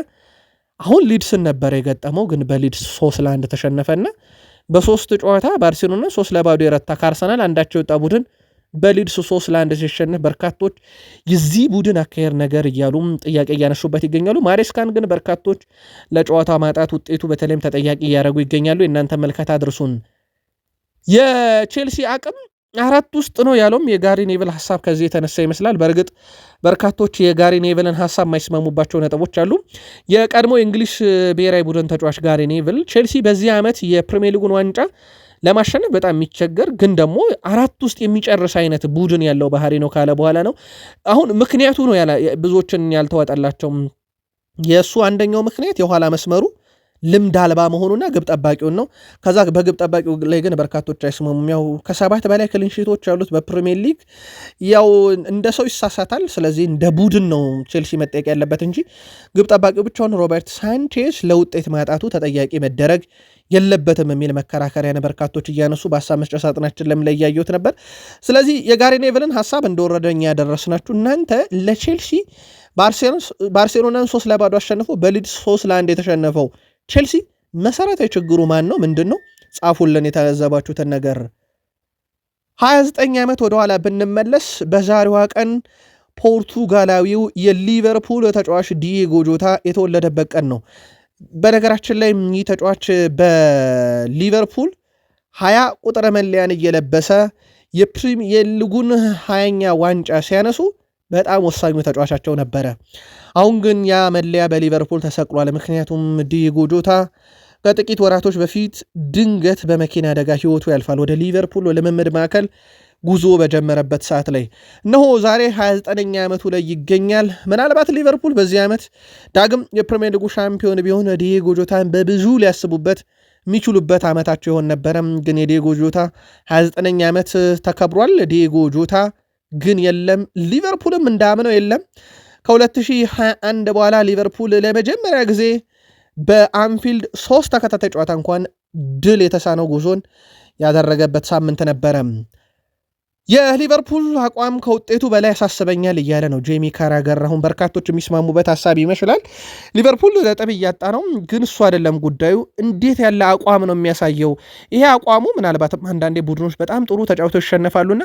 አሁን ሊድስን ነበር የገጠመው፣ ግን በሊድስ 3-1 ተሸነፈና በ3 ጨዋታ ባርሴሎና 3-0 የረታ ከአርሰናል አንዳቸው የወጣ ቡድን በሊድስ 3-1 ሲሸነፍ በርካቶች የዚህ ቡድን አካሄድ ነገር እያሉም ጥያቄ እያነሱበት ይገኛሉ። ማሬስካን ግን በርካቶች ለጨዋታ ማጣት ውጤቱ በተለይም ተጠያቂ እያደረጉ ይገኛሉ። የእናንተ መልከታ አድርሱን። የቼልሲ አቅም 4 ውስጥ ነው ያለውም የጋሪ ኔቭል ሀሳብ ከዚህ የተነሳ ይመስላል። በእርግጥ በርካቶች የጋሪ ኔቭልን ሀሳብ የማይስማሙባቸው ነጥቦች አሉ። የቀድሞ የእንግሊዝ ብሔራዊ ቡድን ተጫዋች ጋሪ ኔቭል ቼልሲ በዚህ ዓመት የፕሪሚየር ሊጉን ዋንጫ ለማሸነፍ በጣም የሚቸገር ግን ደግሞ 4 ውስጥ የሚጨርስ አይነት ቡድን ያለው ባህሪ ነው ካለ በኋላ ነው። አሁን ምክንያቱ ነው ብዙዎችን ያልተዋጠላቸው። የእሱ አንደኛው ምክንያት የኋላ መስመሩ ልምድ አልባ መሆኑና ግብ ጠባቂውን ነው። ከዛ በግብ ጠባቂው ላይ ግን በርካቶች አይስማሙም። ያው ከ7 በላይ ክሊንሺቶች ያሉት በፕሪሚየር ሊግ ያው እንደ ሰው ይሳሳታል። ስለዚህ እንደ ቡድን ነው ቼልሲ መጠየቅ ያለበት እንጂ ግብ ጠባቂው ብቻውን ሮበርት ሳንቼዝ ለውጤት ማጣቱ ተጠያቂ መደረግ የለበትም የሚል መከራከሪያን በርካቶች እያነሱ በሀሳብ መስጫ ሳጥናችን ለምን ላይ እያየሁት ነበር። ስለዚህ የጋሪ ኔቭልን ሀሳብ እንደወረደኛ ያደረስናችሁ እናንተ ለቼልሲ ባርሴሎናን 3-0 አሸንፎ በሊድስ 3-1 የተሸነፈው ቼልሲ መሰረታዊ ችግሩ ማን ነው? ምንድን ነው? ጻፉልን የተገነዘባችሁትን ነገር። 29 ዓመት ወደኋላ ብንመለስ በዛሬዋ ቀን ፖርቱጋላዊው የሊቨርፑል ተጫዋች ዲዬጎ ጆታ የተወለደበት ቀን ነው። በነገራችን ላይ ይህ ተጫዋች በሊቨርፑል 20 ቁጥር መለያን እየለበሰ የፕሪሚየር ሊጉን 20ኛ ዋንጫ ሲያነሱ በጣም ወሳኙ ተጫዋቻቸው ነበረ። አሁን ግን ያ መለያ በሊቨርፑል ተሰቅሏል። ምክንያቱም ዲዬጎ ጆታ ከጥቂት ወራቶች በፊት ድንገት በመኪና አደጋ ህይወቱ ያልፋል። ወደ ሊቨርፑል ልምምድ ማዕከል ጉዞ በጀመረበት ሰዓት ላይ እነሆ ዛሬ 29ኛ ዓመቱ ላይ ይገኛል። ምናልባት ሊቨርፑል በዚህ ዓመት ዳግም የፕሪሚየር ሊጉ ሻምፒዮን ቢሆን ዲዬጎ ጆታን በብዙ ሊያስቡበት የሚችሉበት ዓመታቸው ይሆን ነበረም። ግን የዲዬጎ ጆታ 29ኛ ዓመት ተከብሯል። ዲዬጎ ጆታ ግን የለም፣ ሊቨርፑልም እንዳምነው የለም። ከ2021 በኋላ ሊቨርፑል ለመጀመሪያ ጊዜ በአንፊልድ 3 ተከታታይ ጨዋታ እንኳን ድል የተሳነው ጉዞን ያደረገበት ሳምንት ነበረ። የሊቨርፑል አቋም ከውጤቱ በላይ ያሳስበኛል እያለ ነው ጄሚ ካራገር። አሁን በርካቶች የሚስማሙበት ሀሳብ ይመስላል። ሊቨርፑል ነጥብ እያጣ ነው፣ ግን እሱ አይደለም ጉዳዩ። እንዴት ያለ አቋም ነው የሚያሳየው? ይሄ አቋሙ ምናልባትም አንዳንዴ ቡድኖች በጣም ጥሩ ተጫውተው ይሸነፋሉና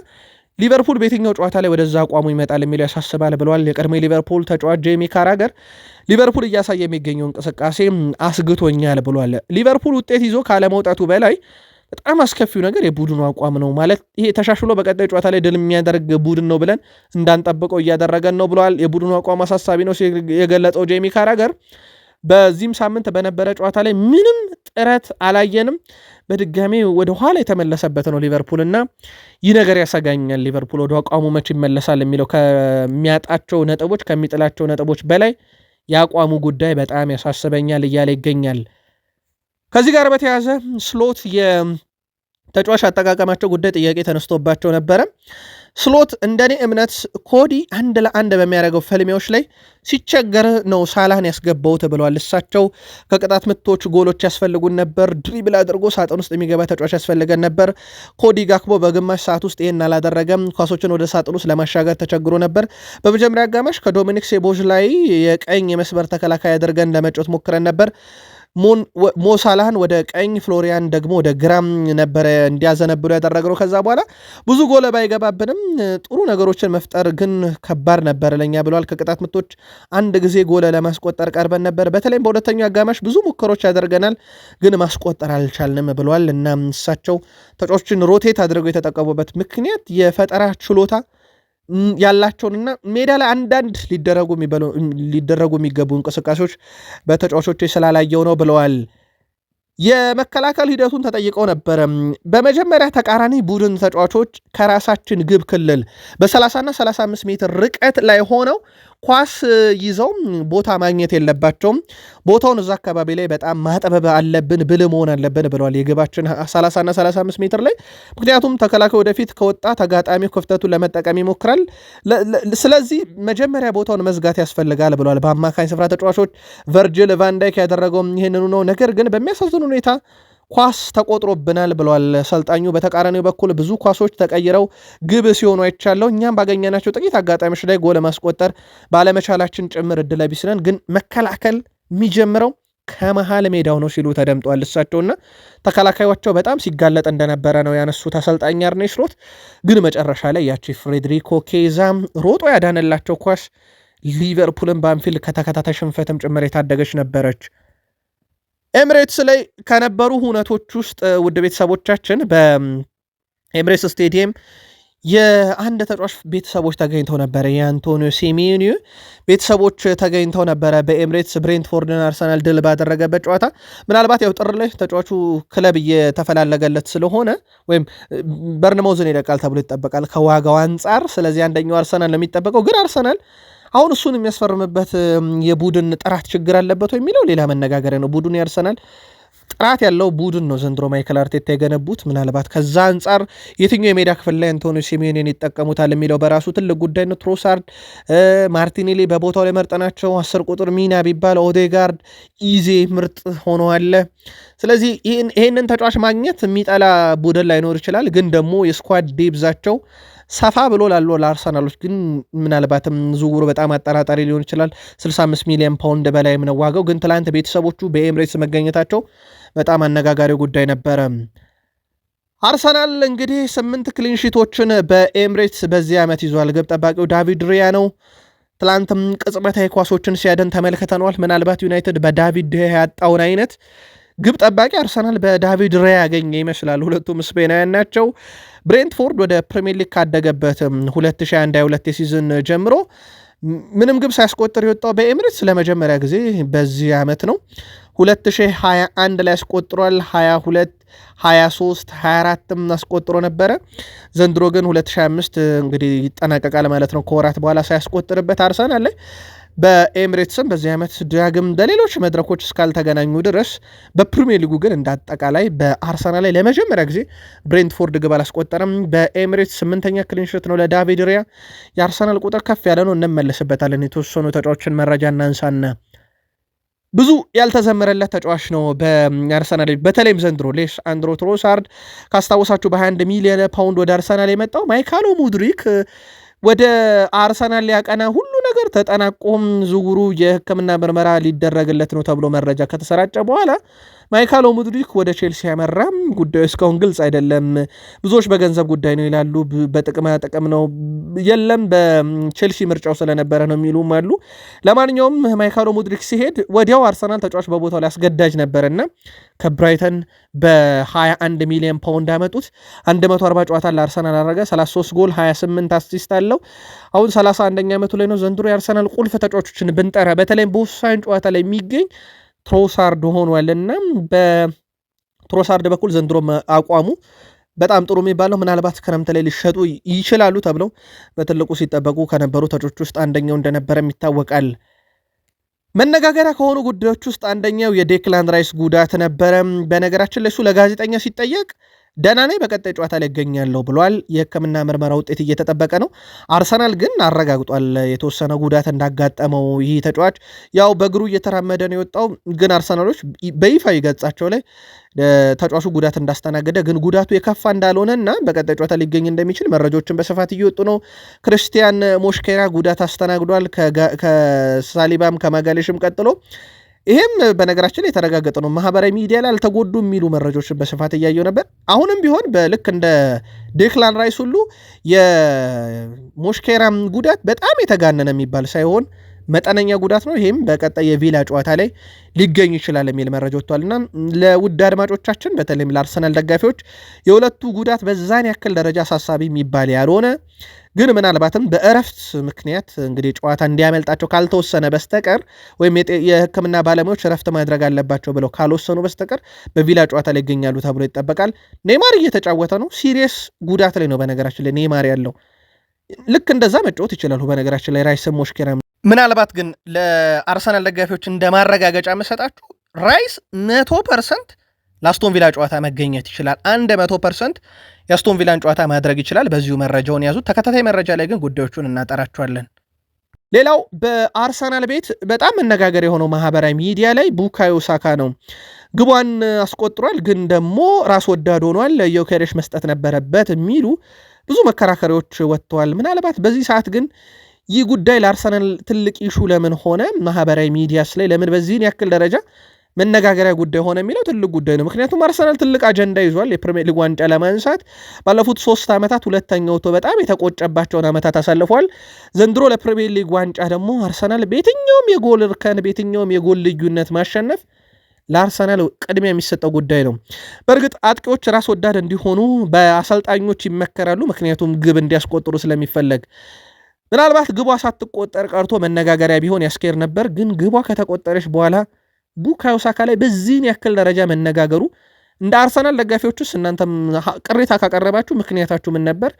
ሊቨርፑል በየትኛው ጨዋታ ላይ ወደዛ አቋሙ ይመጣል የሚለው ያሳስባል ብለዋል የቀድሞ ሊቨርፑል ተጫዋች ጄሚ ካራገር። ሊቨርፑል እያሳየ የሚገኘው እንቅስቃሴ አስግቶኛል ብሏል። ሊቨርፑል ውጤት ይዞ ካለመውጣቱ በላይ በጣም አስከፊው ነገር የቡድኑ አቋም ነው። ማለት ይሄ ተሻሽሎ በቀጣይ ጨዋታ ላይ ድል የሚያደርግ ቡድን ነው ብለን እንዳንጠብቀው እያደረገን ነው ብለዋል። የቡድኑ አቋም አሳሳቢ ነው የገለጸው ጄሚ ካራገር በዚህም ሳምንት በነበረ ጨዋታ ላይ ምንም ጥረት አላየንም፣ በድጋሚ ወደ ኋላ የተመለሰበት ነው ሊቨርፑል እና ይህ ነገር ያሰጋኛል። ሊቨርፑል ወደ አቋሙ መች ይመለሳል የሚለው ከሚያጣቸው ነጥቦች ከሚጥላቸው ነጥቦች በላይ የአቋሙ ጉዳይ በጣም ያሳስበኛል እያለ ይገኛል። ከዚህ ጋር በተያያዘ ስሎት የተጫዋች አጠቃቀማቸው ጉዳይ ጥያቄ ተነስቶባቸው ነበረ። ስሎት እንደኔ እምነት ኮዲ 1-1 በሚያደርገው ፈልሚያዎች ላይ ሲቸገር ነው ሳላህን ያስገባውት ብለዋል። እሳቸው ከቅጣት ምቶች ጎሎች ያስፈልጉን ነበር፣ ድሪብል አድርጎ ሳጥን ውስጥ የሚገባ ተጫዋች ያስፈልገን ነበር። ኮዲ ጋክቦ በግማሽ ሰዓት ውስጥ ይህን አላደረገም። ኳሶችን ወደ ሳጥን ውስጥ ለማሻገር ተቸግሮ ነበር። በመጀመሪያ አጋማሽ ከዶሚኒክ ሴቦዥ ላይ የቀኝ የመስመር ተከላካይ አድርገን ለመጫወት ሞክረን ነበር። ሞሳላህን ወደ ቀኝ ፍሎሪያን ደግሞ ወደ ግራም ነበረ እንዲያዘነብሉ ያደረገው። ከዛ በኋላ ብዙ ጎል ባይገባብንም ጥሩ ነገሮችን መፍጠር ግን ከባድ ነበር ለኛ ብለዋል። ከቅጣት ምቶች አንድ ጊዜ ጎል ለማስቆጠር ቀርበን ነበር። በተለይም በሁለተኛው አጋማሽ ብዙ ሙከሮች ያደርገናል፣ ግን ማስቆጠር አልቻልንም ብለዋል። እና እሳቸው ተጫዋቾችን ሮቴት አድርገው የተጠቀሙበት ምክንያት የፈጠራ ችሎታ ያላቸውንና ሜዳ ላይ አንዳንድ ሊደረጉ የሚገቡ እንቅስቃሴዎች በተጫዋቾች ስላላየው ነው ብለዋል። የመከላከል ሂደቱን ተጠይቀው ነበረ። በመጀመሪያ ተቃራኒ ቡድን ተጫዋቾች ከራሳችን ግብ ክልል በ30ና 35 ሜትር ርቀት ላይ ሆነው ኳስ ይዘው ቦታ ማግኘት የለባቸውም። ቦታውን እዛ አካባቢ ላይ በጣም ማጠበብ አለብን፣ ብልህ መሆን አለብን ብለዋል። የግባችን 30ና 35 ሜትር ላይ ምክንያቱም ተከላካይ ወደፊት ከወጣ ተጋጣሚው ክፍተቱን ለመጠቀም ይሞክራል። ስለዚህ መጀመሪያ ቦታውን መዝጋት ያስፈልጋል ብለዋል። በአማካኝ ስፍራ ተጫዋቾች ቨርጅል ቫንዳይክ ያደረገው ይህንኑ ነው። ነገር ግን በሚያሳዝን ሁኔታ ኳስ ተቆጥሮብናል ብለዋል ሰልጣኙ። በተቃራኒው በኩል ብዙ ኳሶች ተቀይረው ግብ ሲሆኑ አይቻለው። እኛም ባገኘናቸው ጥቂት አጋጣሚዎች ላይ ጎል ማስቆጠር ባለመቻላችን ጭምር ዕድለ ቢስ ነን፣ ግን መከላከል የሚጀምረው ከመሃል ሜዳው ነው ሲሉ ተደምጧል። እሳቸውና ተከላካዮቻቸው በጣም ሲጋለጥ እንደነበረ ነው ያነሱት አሰልጣኝ አርኔ ስሎት። ግን መጨረሻ ላይ ያቺ ፍሬድሪኮ ኬዛ ሮጦ ያዳነላቸው ኳስ ሊቨርፑልን በአንፊልድ ከተከታታይ ሽንፈትም ጭምር የታደገች ነበረች። ኤምሬትስ ላይ ከነበሩ ሁነቶች ውስጥ ውድ ቤተሰቦቻችን በኤምሬትስ ስቴዲየም የአንድ ተጫዋች ቤተሰቦች ተገኝተው ነበረ። የአንቶኒዮ ሲሜዮኒ ቤተሰቦች ተገኝተው ነበረ በኤምሬትስ ብሬንትፎርድን አርሰናል ድል ባደረገበት ጨዋታ። ምናልባት ያው ጥር ላይ ተጫዋቹ ክለብ እየተፈላለገለት ስለሆነ ወይም በርንማውዝን ይለቃል ተብሎ ይጠበቃል ከዋጋው አንጻር። ስለዚህ አንደኛው አርሰናል ነው የሚጠበቀው። ግን አርሰናል አሁን እሱን የሚያስፈርምበት የቡድን ጥራት ችግር አለበት የሚለው ሌላ መነጋገሪያ ነው። ቡድኑ ያርሰናል ጥራት ያለው ቡድን ነው ዘንድሮ ማይክል አርቴታ የገነቡት። ምናልባት ከዛ አንጻር የትኛው የሜዳ ክፍል ላይ አንቶኒዮ ሲሜዮኔን ይጠቀሙታል የሚለው በራሱ ትልቅ ጉዳይ ነው። ትሮሳርድ፣ ማርቲኔሊ በቦታው ላይ መርጠናቸው 10 ቁጥር ሚና ቢባል ኦዴጋርድ፣ ኢዜ ምርጥ ሆነዋል። ስለዚህ ይህንን ተጫዋች ማግኘት የሚጠላ ቡድን ላይኖር ይችላል። ግን ደግሞ የስኳድ ዴብዛቸው ሰፋ ብሎ ላሉ ለአርሰናሎች ግን ምናልባትም ዝውውሩ በጣም አጠራጣሪ ሊሆን ይችላል። 65 ሚሊዮን ፓውንድ በላይ ነው ዋጋው። ግን ትላንት ቤተሰቦቹ በኤምሬትስ መገኘታቸው በጣም አነጋጋሪ ጉዳይ ነበረ። አርሰናል እንግዲህ 8 ክሊንሺቶችን በኤምሬትስ በዚህ ዓመት ይዟል። ግብ ጠባቂው ዳቪድ ሪያ ነው። ትላንትም ቅጽበታዊ ኳሶችን ሲያደን ተመልክተነዋል። ምናልባት ዩናይትድ በዳቪድ ሪያ ያጣውን አይነት ግብ ጠባቂ አርሰናል በዳቪድ ሪያ ያገኘ ይመስላል። ሁለቱም ስፔናውያን ናቸው። ብሬንትፎርድ ወደ ፕሪሚየር ሊግ ካደገበት 2021-22 የሲዝን ጀምሮ ምንም ግብ ሳያስቆጥር የወጣው በኤምሬትስ ለመጀመሪያ ጊዜ በዚህ ዓመት ነው። 2021 ላይ አስቆጥሯል። 22 23 24ም አስቆጥሮ ነበረ። ዘንድሮ ግን 2025 እንግዲህ ይጠናቀቃል ማለት ነው ከወራት በኋላ ሳያስቆጥርበት አርሰናል ላይ በኤምሬትስም በዚህ ዓመት ዳግም በሌሎች መድረኮች እስካልተገናኙ ድረስ በፕሪሚየር ሊጉ ግን እንዳጠቃላይ በአርሰናል ላይ ለመጀመሪያ ጊዜ ብሬንትፎርድ ግብ አላስቆጠረም። በኤምሬትስ 8ኛ ክሊንሺት ነው ለዳቪድ ሪያ። የአርሰናል ቁጥር ከፍ ያለ ነው፣ እንመለስበታለን። የተወሰኑ ተጫዋቾችን መረጃ እናንሳና ብዙ ያልተዘመረለት ተጫዋች ነው በአርሰናል በተለይም ዘንድሮ ሌሳንድሮ ትሮሳርድ ካስታወሳችሁ በ21 ሚሊዮን ፓውንድ ወደ አርሰናል የመጣው ማይካሎ ሙድሪክ ወደ አርሰናል ሊያቀና ሁሉ ነገር ተጠናቆም ዝውውሩ የሕክምና ምርመራ ሊደረግለት ነው ተብሎ መረጃ ከተሰራጨ በኋላ ማይካሎ ሙድሪክ ወደ ቼልሲ ያመራም። ጉዳዩ እስካሁን ግልጽ አይደለም። ብዙዎች በገንዘብ ጉዳይ ነው ይላሉ፣ በጥቅማ ጥቅም ነው፣ የለም በቼልሲ ምርጫው ስለነበረ ነው የሚሉም አሉ። ለማንኛውም ማይካሎ ሙድሪክ ሲሄድ ወዲያው አርሰናል ተጫዋች በቦታው ላይ አስገዳጅ ነበርና ከብራይተን በ21 ሚሊዮን ፓውንድ ያመጡት 140 ጨዋታ ለአርሰናል አደረገ። 33 ጎል 28 አሲስት አለው። አሁን 31ኛ ዓመቱ ላይ ነው። ዘንድሮ የአርሰናል ቁልፍ ተጫዋቾችን ብንጠራ በተለይም በወሳኝ ጨዋታ ላይ የሚገኝ ትሮሳርድ ሆኗልና በትሮሳርድ በኩል ዘንድሮ አቋሙ በጣም ጥሩ የሚባለው ምናልባት ክረምት ላይ ሊሸጡ ይችላሉ ተብለው በትልቁ ሲጠበቁ ከነበሩ ተጫዋቾች ውስጥ አንደኛው እንደነበረም ይታወቃል። መነጋገሪያ ከሆኑ ጉዳዮች ውስጥ አንደኛው የዴክላን ራይስ ጉዳት ነበረ። በነገራችን ላይ እሱ ለጋዜጠኛ ሲጠየቅ ደህና ነኝ፣ በቀጣይ ጨዋታ ላይ ይገኛለሁ ብሏል። የሕክምና ምርመራ ውጤት እየተጠበቀ ነው። አርሰናል ግን አረጋግጧል የተወሰነ ጉዳት እንዳጋጠመው። ይህ ተጫዋች ያው በእግሩ እየተራመደ ነው የወጣው፣ ግን አርሰናሎች በይፋ ይገጻቸው ላይ ተጫዋቹ ጉዳት እንዳስተናገደ ግን ጉዳቱ የከፋ እንዳልሆነ እና በቀጣይ ጨዋታ ሊገኝ እንደሚችል መረጃዎችን በስፋት እየወጡ ነው። ክርስቲያን ሞሽኬራ ጉዳት አስተናግዷል ከሳሊባም ከማጋሌሽም ቀጥሎ። ይሄም በነገራችን ላይ የተረጋገጠ ነው። ማህበራዊ ሚዲያ ላይ አልተጎዱ የሚሉ መረጃዎችን በስፋት እያየው ነበር። አሁንም ቢሆን በልክ እንደ ዴክላን ራይስ ሁሉ የሞሽኬራም ጉዳት በጣም የተጋነነ የሚባል ሳይሆን መጠነኛ ጉዳት ነው። ይሄም በቀጣይ የቪላ ጨዋታ ላይ ሊገኝ ይችላል የሚል መረጃ ወጥቷልና ለውድ አድማጮቻችን በተለይም ለአርሰናል ደጋፊዎች የሁለቱ ጉዳት በዛን ያክል ደረጃ አሳሳቢ የሚባል ያልሆነ ግን ምናልባትም በእረፍት ምክንያት እንግዲህ ጨዋታ እንዲያመልጣቸው ካልተወሰነ በስተቀር ወይም የሕክምና ባለሙያዎች እረፍት ማድረግ አለባቸው ብለው ካልወሰኑ በስተቀር በቪላ ጨዋታ ላይ ይገኛሉ ተብሎ ይጠበቃል። ኔይማር እየተጫወተ ነው። ሲሪየስ ጉዳት ላይ ነው በነገራችን ላይ ኔይማር ያለው። ልክ እንደዛ መጫወት ይችላሉ በነገራችን ላይ ራይስ ሞሽኬራ። ምናልባት ግን ለአርሰናል ደጋፊዎች እንደ ማረጋገጫ መሰጣችሁ ራይስ 100% ለአስቶን ቪላ ጨዋታ መገኘት ይችላል። 100% የአስቶን ቪላን ጨዋታ ማድረግ ይችላል። በዚሁ መረጃውን ያዙት። ተከታታይ መረጃ ላይ ግን ጉዳዮቹን እናጠራቸዋለን። ሌላው በአርሰናል ቤት በጣም መነጋገር የሆነው ማህበራዊ ሚዲያ ላይ ቡካዮ ሳካ ነው። ግቧን አስቆጥሯል፣ ግን ደግሞ ራስ ወዳድ ሆኗል፣ ዮኬሬሽ መስጠት ነበረበት የሚሉ ብዙ መከራከሪያዎች ወጥተዋል። ምናልባት በዚህ ሰዓት ግን ይህ ጉዳይ ለአርሰናል ትልቅ ኢሹ ለምን ሆነ፣ ማህበራዊ ሚዲያስ ላይ ለምን በዚህን ያክል ደረጃ መነጋገሪያ ጉዳይ ሆነ የሚለው ትልቅ ጉዳይ ነው። ምክንያቱም አርሰናል ትልቅ አጀንዳ ይዟል፣ የፕሪሚየር ሊግ ዋንጫ ለማንሳት። ባለፉት 3 ዓመታት ሁለተኛው በጣም የተቆጨባቸውን ዓመታት አሳልፏል። ዘንድሮ ለፕሪሚየር ሊግ ዋንጫ ደግሞ አርሰናል በየትኛውም የጎል እርከን በየትኛውም የጎል ልዩነት ማሸነፍ ለአርሰናል ቅድሚያ የሚሰጠው ጉዳይ ነው። በእርግጥ አጥቂዎች ራስ ወዳድ እንዲሆኑ በአሰልጣኞች ይመከራሉ፣ ምክንያቱም ግብ እንዲያስቆጥሩ ስለሚፈለግ። ምናልባት ግቧ ሳትቆጠር ቀርቶ መነጋገሪያ ቢሆን ያስኬር ነበር። ግን ግቧ ከተቆጠረች በኋላ ቡካዮ ሳካ ላይ በዚህን ያክል ደረጃ መነጋገሩ እንደ አርሰናል ደጋፊዎችስ እናንተም ቅሬታ ካቀረባችሁ ምክንያታችሁ ምን ነበር?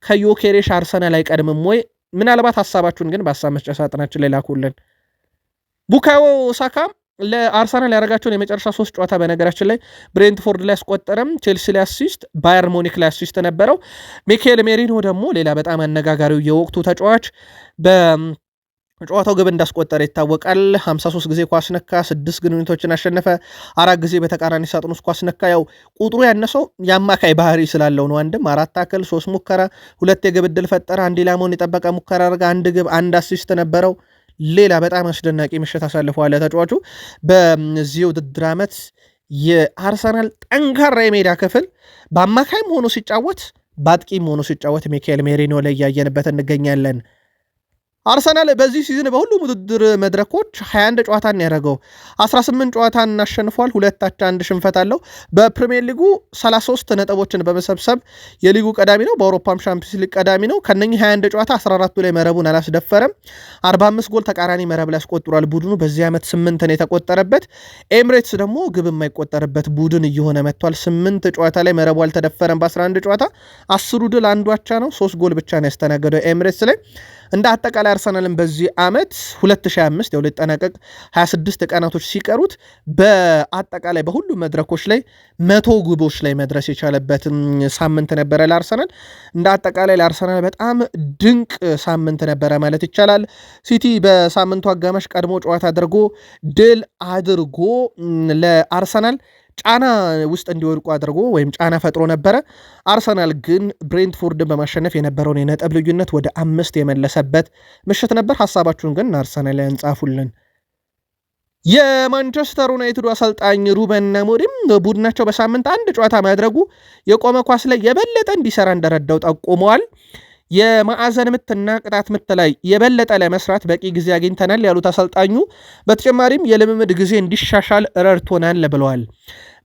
ከዮኬሬሽ አርሰናል አይቀድምም ወይ? ምናልባት ሀሳባችሁን ግን በሀሳብ መስጫ ሳጥናችን ላይ ላኩልን። ቡካዮ ሳካ ለአርሰናል ያደረጋቸውን የመጨረሻ 3 ጨዋታ በነገራችን ላይ ብሬንትፎርድ ላይ አስቆጠረም፣ ቼልሲ ላይ አሲስት፣ ባየር ሞኒክ ላይ አሲስት ነበረው። ሚካኤል ሜሪኖ ደግሞ ሌላ በጣም አነጋጋሪው የወቅቱ ተጫዋች ጨዋታው ግብ እንዳስቆጠረ ይታወቃል። 53 ጊዜ ኳስ ነካ፣ 6 ግንኙነቶችን አሸነፈ፣ 4 ጊዜ በተቃራኒ ሳጥን ውስጥ ኳስ ነካ። ያው ቁጥሩ ያነሰው የአማካይ ባህሪ ስላለው ነው። 4 ታክል፣ 3 ሙከራ፣ 2 የግብ ዕድል ፈጠረ፣ 1 ኢላማውን የጠበቀ ሙከራ አድርጋ፣ 1 ግብ፣ 1 አሲስት ነበረው። ሌላ በጣም አስደናቂ ምሽት አሳልፈዋል ተጫዋቹ። በዚህ ውድድር ዓመት የአርሰናል ጠንካራ የሜዳ ክፍል በአማካይም ሆኖ ሲጫወት በአጥቂም ሆኖ ሲጫወት ሚካኤል ሜሪኖ ላይ እያየንበት እንገኛለን። አርሰናል በዚህ ሲዝን በሁሉም ውድድር መድረኮች 21 ጨዋታን ያደረገው 18 ጨዋታን አሸንፏል፣ 2 አቻ 1 ሽንፈት አለው። በፕሪሚየር ሊጉ 33 ነጥቦችን በመሰብሰብ የሊጉ ቀዳሚ ነው። በአውሮፓም ሻምፒዮንስ ሊግ ቀዳሚ ነው። ከነኚህ 21 ጨዋታ 14ቱ ላይ መረቡን አላስደፈረም። 45 ጎል ተቃራኒ መረብ ላይ ያስቆጥሯል። ቡድኑ በዚህ ዓመት 8 ነው የተቆጠረበት። ኤምሬትስ ደግሞ ግብ የማይቆጠርበት ቡድን እየሆነ መጥቷል። 8 ጨዋታ ላይ መረቡ አልተደፈረም። በ11 ጨዋታ 10 ድል 1 አቻ ነው። 3 ጎል ብቻ ነው ያስተናገደው ኤምሬትስ ላይ። እንደ አጠቃላይ አርሰናልን በዚህ ዓመት 2025 የሁለት ጠናቀቅ 26 ቀናቶች ሲቀሩት በአጠቃላይ በሁሉም መድረኮች ላይ 100 ግቦች ላይ መድረስ የቻለበት ሳምንት ነበረ ለአርሰናል። እንደ አጠቃላይ ለአርሰናል በጣም ድንቅ ሳምንት ነበረ ማለት ይቻላል። ሲቲ በሳምንቱ አጋማሽ ቀድሞ ጨዋታ አድርጎ ድል አድርጎ ለአርሰናል ጫና ውስጥ እንዲወድቁ አድርጎ ወይም ጫና ፈጥሮ ነበረ። አርሰናል ግን ብሬንትፎርድን በማሸነፍ የነበረውን የነጥብ ልዩነት ወደ 5 የመለሰበት ምሽት ነበር። ሀሳባችሁን ግን አርሰናል ላይ አንጻፉልን። የማንቸስተር ዩናይትዱ አሰልጣኝ ሩበን አሞሪም ቡድናቸው በሳምንት አንድ ጨዋታ ማድረጉ የቆመ ኳስ ላይ የበለጠ እንዲሰራ እንደረዳው ጠቁመዋል። የማዕዘን ምትና ቅጣት ምት ላይ የበለጠ ለመስራት በቂ ጊዜ አግኝተናል ያሉት አሰልጣኙ በተጨማሪም የልምምድ ጊዜ እንዲሻሻል ረድቶናል ብለዋል።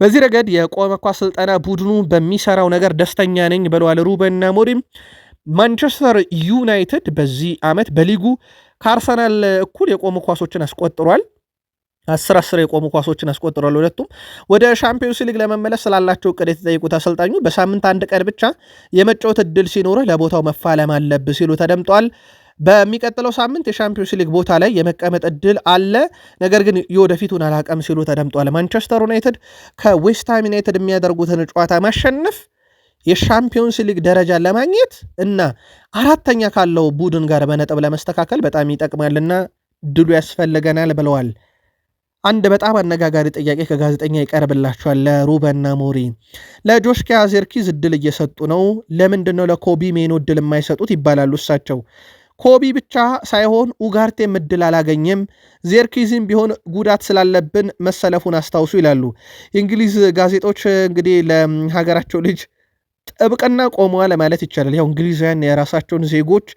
በዚህ ረገድ የቆመ ኳስ ስልጠና ቡድኑ በሚሰራው ነገር ደስተኛ ነኝ ብለዋል ሩበን አሞሪም። ማንቸስተር ዩናይትድ በዚህ ዓመት በሊጉ ከአርሰናል እኩል የቆሙ ኳሶችን አስቆጥሯል። 10 የቆሙ ኳሶችን አስቆጥሯል። ሁለቱም ወደ ሻምፒዮንስ ሊግ ለመመለስ ስላላቸው እቅድ የተጠየቁት አሰልጣኙ በሳምንት አንድ ቀን ብቻ የመጫወት እድል ሲኖርህ ለቦታው መፋለም አለብህ ሲሉ ተደምጠዋል። በሚቀጥለው ሳምንት የሻምፒዮንስ ሊግ ቦታ ላይ የመቀመጥ እድል አለ፣ ነገር ግን የወደፊቱን አላቀም ሲሉ ተደምጠዋል። ማንቸስተር ዩናይትድ ከዌስትሃም ዩናይትድ የሚያደርጉትን ጨዋታ ማሸነፍ የሻምፒዮንስ ሊግ ደረጃ ለማግኘት እና አራተኛ ካለው ቡድን ጋር በነጥብ ለመስተካከል በጣም ይጠቅማልና ድሉ ያስፈልገናል ብለዋል። አንድ በጣም አነጋጋሪ ጥያቄ ከጋዜጠኛ ይቀርብላቸዋል ለሩበን አሞሪም። ለጆሽኪያ ዚርክዚ እድል እየሰጡ ነው፣ ለምንድን ነው ለኮቢ ሜኖ እድል የማይሰጡት ይባላሉ እሳቸው። ኮቢ ብቻ ሳይሆን ኡጋርቴም እድል አላገኘም፣ ዚርክዚም ቢሆን ጉዳት ስላለብን መሰለፉን አስታውሱ ይላሉ። የእንግሊዝ ጋዜጦች እንግዲህ ለሀገራቸው ልጅ ጥብቅና ቆመዋል ማለት ይቻላል። ያው እንግሊዛውያን የራሳቸውን ዜጎች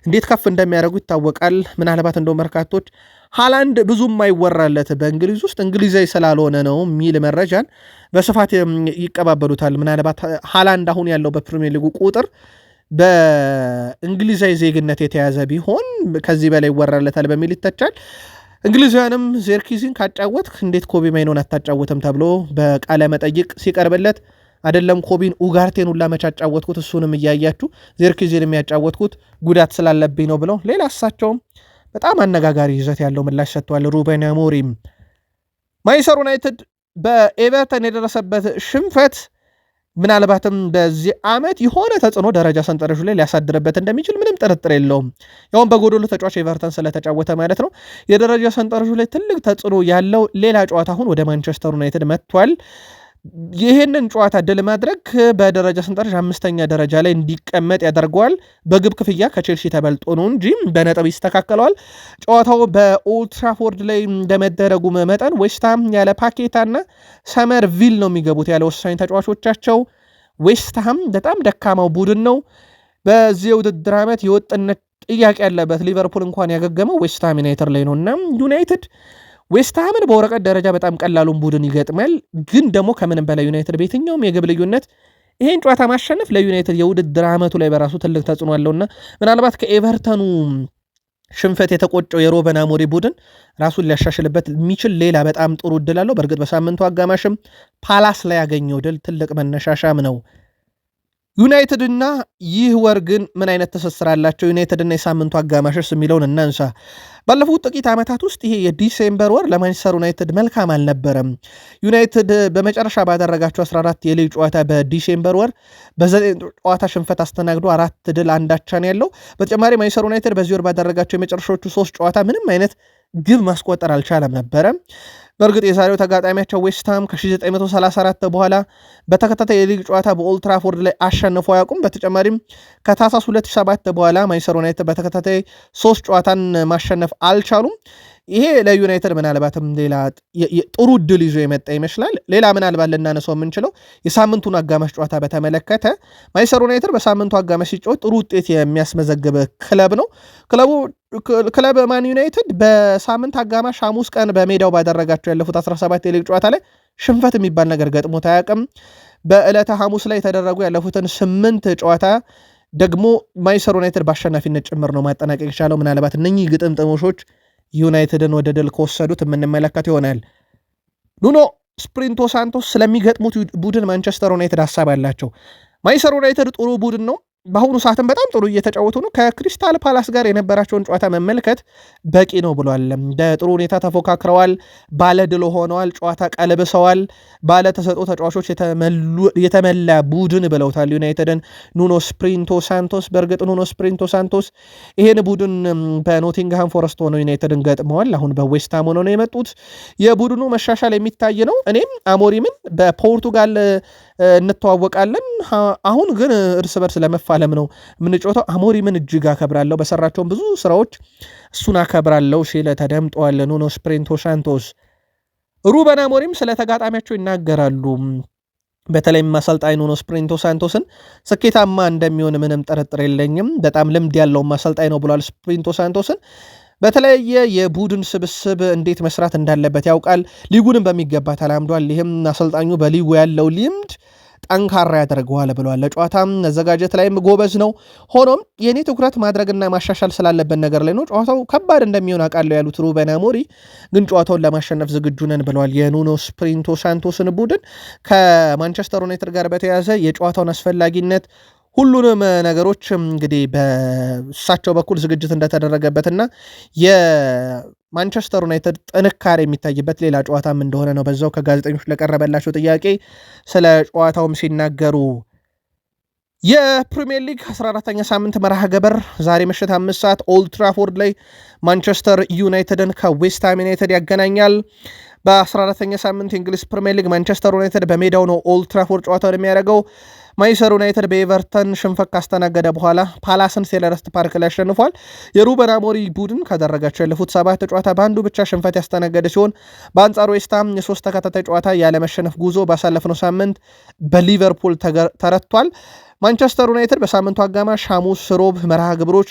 እንዴት ከፍ እንደሚያደርጉ ይታወቃል። ምናልባት እንደው በርካቶች ሃላንድ ብዙም አይወራለት በእንግሊዝ ውስጥ እንግሊዛዊ ስላልሆነ ነው የሚል መረጃን በስፋት ይቀባበሉታል። ምናልባት ሃላንድ አሁን ያለው በፕሪሚየር ሊጉ ቁጥር በእንግሊዛዊ ዜግነት የተያዘ ቢሆን ከዚህ በላይ ይወራለታል በሚል ይተቻል። እንግሊዛውያንም ዚርክዚን ካጫወትክ እንዴት ኮቢ ማይኖን አታጫወትም ተብሎ በቃለ መጠይቅ ሲቀርብለት አይደለም ኮቢን ኡጋርቴን ሁላ መቻጫወትኩት እሱንም እያያችሁ ዚርክዚን የሚያጫወትኩት ጉዳት ስላለብኝ ነው ብለው ሌላ እሳቸውም በጣም አነጋጋሪ ይዘት ያለው ምላሽ ሰጥቷል ሩበን አሞሪም። ማንቸስተር ዩናይትድ በኤቨርተን የደረሰበት ሽንፈት ምናልባትም በዚህ ዓመት የሆነ ተጽዕኖ ደረጃ ሰንጠረዡ ላይ ሊያሳድርበት እንደሚችል ምንም ጥርጥር የለውም። ያውም በጎዶሎ ተጫዋች ኤቨርተን ስለተጫወተ ማለት ነው። የደረጃ ሰንጠረዡ ላይ ትልቅ ተጽዕኖ ያለው ሌላ ጨዋታ አሁን ወደ ማንቸስተር ዩናይትድ መጥቷል። ይህንን ጨዋታ ድል ማድረግ በደረጃ ሰንጠረዥ 5ኛ ደረጃ ላይ እንዲቀመጥ ያደርገዋል። በግብ ክፍያ ከቼልሲ ተበልጦ ነው እንጂ በነጥብ ይስተካከለዋል። ጨዋታው በኦልትራፎርድ ላይ እንደመደረጉ መጠን ዌስትሃም ያለ ፓኬታና ሰመር ቪል ነው የሚገቡት ያለ ወሳኝ ተጫዋቾቻቸው። ዌስትሃም በጣም ደካማው ቡድን ነው። በዚህ የውድድር ዓመት የወጥነት ጥያቄ ያለበት ሊቨርፑል እንኳን ያገገመው ዌስትሃም ዩናይትድ ላይ ነው እና ዩናይትድ ዌስትሃምን በወረቀት ደረጃ በጣም ቀላሉን ቡድን ይገጥማል። ግን ደግሞ ከምንም በላይ ዩናይትድ በየትኛውም የግብ ልዩነት ይሄን ጨዋታ ማሸነፍ ለዩናይትድ የውድድር ዓመቱ ላይ በራሱ ትልቅ ተጽዕኖ አለውና ምናልባት ከኤቨርተኑ ሽንፈት የተቆጨው የሩበን አሞሪም ቡድን ራሱን ሊያሻሽልበት የሚችል ሌላ በጣም ጥሩ እድል አለው። በእርግጥ በሳምንቱ አጋማሽም ፓላስ ላይ ያገኘው ድል ትልቅ መነሻሻም ነው። ዩናይትድ እና ይህ ወር ግን ምን አይነት ትስስር አላቸው? ዩናይትድ እና የሳምንቱ አጋማሽስ የሚለውን እናንሳ። ባለፉት ጥቂት ዓመታት ውስጥ ይሄ የዲሴምበር ወር ለማንቸስተር ዩናይትድ መልካም አልነበረም። ዩናይትድ በመጨረሻ ባደረጋቸው 14 የሊግ ጨዋታ በዲሴምበር ወር በ9 ጨዋታ ሽንፈት አስተናግዶ 4 ድል 1 አቻ ነው ያለው። በተጨማሪ ማንቸስተር ዩናይትድ በዚህ ወር ባደረጋቸው የመጨረሻዎቹ 3 ጨዋታ ምንም አይነት ግብ ማስቆጠር አልቻለም ነበረ። በእርግጥ የዛሬው ተጋጣሚያቸው ዌስትሃም ከ1934 በኋላ በተከታታይ የሊግ ጨዋታ በኦልትራፎርድ ላይ አሸንፎ አያውቁም። በተጨማሪም ከታህሳስ 2007 በኋላ ማንቸስተር ዩናይትድ በተከታታይ 3 ጨዋታን ማሸነፍ አልቻሉም። ይሄ ለዩናይትድ ምናልባትም ሌላ ጥሩ ድል ይዞ የመጣ ይመስላል። ሌላ ምናልባት ልናነሳው የምንችለው የሳምንቱን አጋማሽ ጨዋታ በተመለከተ ማንቸስተር ዩናይትድ በሳምንቱ አጋማሽ ሲጫወት ጥሩ ውጤት የሚያስመዘግብ ክለብ ነው። ክለብ ማን ዩናይትድ በሳምንት አጋማሽ ሐሙስ ቀን በሜዳው ባደረጋቸው ያለፉት 17 የሊግ ጨዋታ ላይ ሽንፈት የሚባል ነገር ገጥሞት አያውቅም። በዕለተ ሐሙስ ላይ የተደረጉ ያለፉትን 8 ጨዋታ ደግሞ ማንቸስተር ዩናይትድ በአሸናፊነት ጭምር ነው ማጠናቀቅ የቻለው። ምናልባት እነኚህ ግጥምጥሞሾች ዩናይትድን ወደ ድል ከወሰዱት የምንመለከት ይሆናል። ኑኖ ስፕሪንቶ ሳንቶስ ስለሚገጥሙት ቡድን ማንቸስተር ዩናይትድ ሀሳብ አላቸው። ማንቸስተር ዩናይትድ ጥሩ ቡድን ነው፣ በአሁኑ ሰዓትም በጣም ጥሩ እየተጫወቱ ነው። ከክሪስታል ፓላስ ጋር የነበራቸውን ጨዋታ መመልከት በቂ ነው ብሏል። በጥሩ ሁኔታ ተፎካክረዋል፣ ባለድል ሆነዋል፣ ጨዋታ ቀልብሰዋል፣ ባለተሰጥኦ ተጫዋቾች የተመላ ቡድን ብለውታል ዩናይትድን ኑኖ ስፕሪንቶ ሳንቶስ። በእርግጥ ኑኖ ስፕሪንቶ ሳንቶስ ይሄን ቡድን በኖቲንግሃም ፎረስት ሆነው ዩናይትድን ገጥመዋል። አሁን በዌስትሃም ሆነው ነው የመጡት። የቡድኑ መሻሻል የሚታይ ነው። እኔም አሞሪምን በፖርቱጋል እንተዋወቃለን፣ አሁን ግን እርስ በርስ ለመፋለም ነው የምንጫወተው። አሞሪምን እጅግ አከብራለሁ፣ በሰራቸውን ብዙ ስራዎች እሱን አከብራለሁ ሲል ተደምጠዋል ኑኖ ስፕሪንቶ ሳንቶስ። ሩበን አሞሪም ስለ ተጋጣሚያቸው ይናገራሉ። በተለይም አሰልጣኝ ኑኖ ስፕሪንቶ ሳንቶስን ስኬታማ እንደሚሆን ምንም ጥርጥር የለኝም፣ በጣም ልምድ ያለውም አሰልጣኝ ነው ብሏል ስፕሪንቶ ሳንቶስን። በተለያየ የቡድን ስብስብ እንዴት መስራት እንዳለበት ያውቃል። ሊጉንም በሚገባ ተላምዷል። ይህም አሰልጣኙ በሊጉ ያለው ልምድ ጠንካራ ያደርገዋል ብለዋል። ለጨዋታም መዘጋጀት ላይም ጎበዝ ነው። ሆኖም የኔ ትኩረት ማድረግና ማሻሻል ስላለበት ነገር ላይ ነው። ጨዋታው ከባድ እንደሚሆን አውቃለሁ ያሉት ሩበን አሞሪም ግን ጨዋታውን ለማሸነፍ ዝግጁ ነን ብለዋል። የኑኖ ስፕሪንቶ ሳንቶስን ቡድን ከማንቸስተር ዩናይትድ ጋር በተያያዘ የጨዋታውን አስፈላጊነት ሁሉንም ነገሮች እንግዲህ በእሳቸው በኩል ዝግጅት እንደተደረገበትና የማንቸስተር ዩናይትድ ጥንካሬ የሚታይበት ሌላ ጨዋታም እንደሆነ ነው በዛው ከጋዜጠኞች ለቀረበላቸው ጥያቄ ስለ ጨዋታውም ሲናገሩ። የፕሪሚየር ሊግ 14ኛ ሳምንት መርሃ ግብር ዛሬ ምሽት 5 ሰዓት ኦልድ ትራፎርድ ላይ ማንቸስተር ዩናይትድን ከዌስትሃም ዩናይትድ ያገናኛል። በ14ኛ ሳምንት የእንግሊዝ ፕሪሚየር ሊግ ማንቸስተር ዩናይትድ በሜዳው ነው ኦልድ ትራፎርድ ጨዋታውን የሚያደርገው። ማንቸስተር ዩናይትድ በኤቨርተን ሽንፈት ካስተናገደ በኋላ ፓላስን ሴልኸርስት ፓርክ ላይ አሸንፏል። የሩበን አሞሪም ቡድን ካደረጋቸው ያለፉት 7 ጨዋታ በአንዱ ብቻ ሽንፈት ያስተናገደ ሲሆን በአንጻሩ ዌስትሃም የ3 ተከታታይ ጨዋታ ያለመሸነፍ ጉዞ ባሳለፍነው ሳምንት በሊቨርፑል ተረቷል። ማንቸስተር ዩናይትድ በሳምንቱ አጋማሽ ሐሙስ፣ ሮብ መርሃ ግብሮች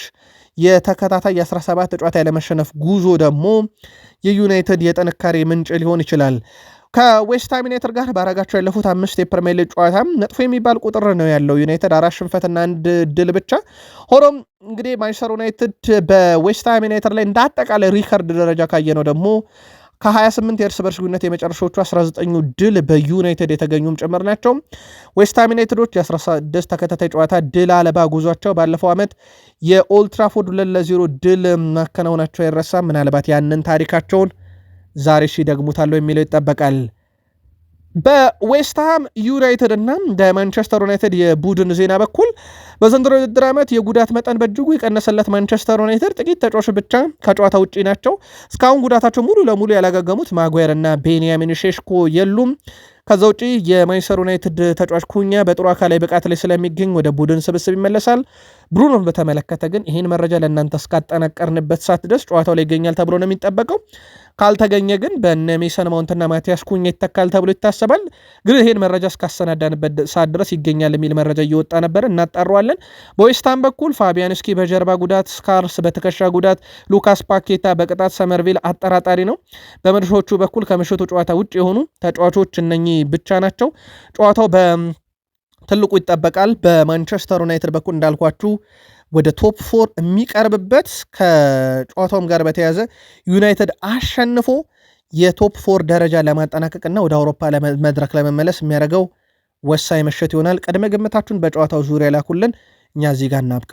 የተከታታይ የ17 ጨዋታ ያለመሸነፍ ጉዞ ደግሞ የዩናይትድ የጥንካሬ ምንጭ ሊሆን ይችላል። ከዌስትሃም ዩናይትድ ጋር ባረጋቸው ያለፉት 5 የፕሪሚየር ሊግ ጨዋታ መጥፎ የሚባል ቁጥር ነው ያለው ዩናይትድ 4 ሽንፈትና 1 ድል ብቻ። ሆኖም እንግዲህ ማንቸስተር ዩናይትድ በዌስትሃም ዩናይትድ ላይ እንዳጠቃላይ ሪከርድ ደረጃ ካየ ነው ደግሞ ከ28 የእርስ በርስ ግንኙነት የመጨረሻዎቹ 19 ድል በዩናይትድ የተገኙም ጭምር ናቸው። ዌስትሃም ዩናይትዶች የ16 ተከታታይ ጨዋታ ድል አልባ ጉዟቸው ባለፈው ዓመት የኦልድ ትራፎርድ 2-0 ድል ማከናወናቸው አይረሳም። ምናልባት ያንን ታሪካቸውን ዛሬ ይደግሙታል የሚለው ይጠበቃል። በዌስትሃም ዩናይትድ እና በማንቸስተር ዩናይትድ የቡድን ዜና በኩል በዘንድሮ ውድድር ዓመት የጉዳት መጠን በእጅጉ የቀነሰለት ማንቸስተር ዩናይትድ ጥቂት ተጫዋቾች ብቻ ከጨዋታ ውጪ ናቸው። እስካሁን ጉዳታቸው ሙሉ ለሙሉ ያላገገሙት ማጓየር እና ቤንያሚን ሼሽኮ የሉም። ከዛ ውጪ የማንቸስተር ዩናይትድ ተጫዋች ኩኛ በጥሩ አካላዊ ብቃት ላይ ስለሚገኝ ወደ ቡድን ስብስብ ይመለሳል። ብሩኖን በተመለከተ ግን ይህን መረጃ ለእናንተ እስካጠናቀርንበት ሰዓት ድረስ ጨዋታው ላይ ይገኛል ተብሎ ነው የሚጠበቀው። ካልተገኘ ግን በነ ሜሰን ማውንትና ማቲያስ ኩኛ ይተካል ተብሎ ይታሰባል። ግን ይህን መረጃ እስካሰናዳንበት ሰዓት ድረስ ይገኛል የሚል መረጃ እየወጣ ነበር፣ እናጣረዋለን። በዌስትሃም በኩል ፋቢያንስኪ በጀርባ ጉዳት፣ ስካርስ በትከሻ ጉዳት፣ ሉካስ ፓኬታ በቅጣት፣ ሰመርቪል አጠራጣሪ ነው። በመድፎቹ በኩል ከምሽቱ ጨዋታ ውጭ የሆኑ ተጫዋቾች እነኚህ ብቻ ናቸው። ጨዋታው በትልቁ ይጠበቃል። በማንቸስተር ዩናይትድ በኩል እንዳልኳችሁ ወደ ቶፕ 4 የሚቀርብበት ከጨዋታውም ጋር በተያያዘ ዩናይትድ አሸንፎ የቶፕ 4 ደረጃ ለማጠናቀቅና ወደ አውሮፓ መድረክ ለመመለስ የሚያደርገው ወሳኝ ምሽት ይሆናል። ቅድመ ግምታችሁን በጨዋታው ዙሪያ ላኩልን። እኛ እዚህ ጋር እናብቃ።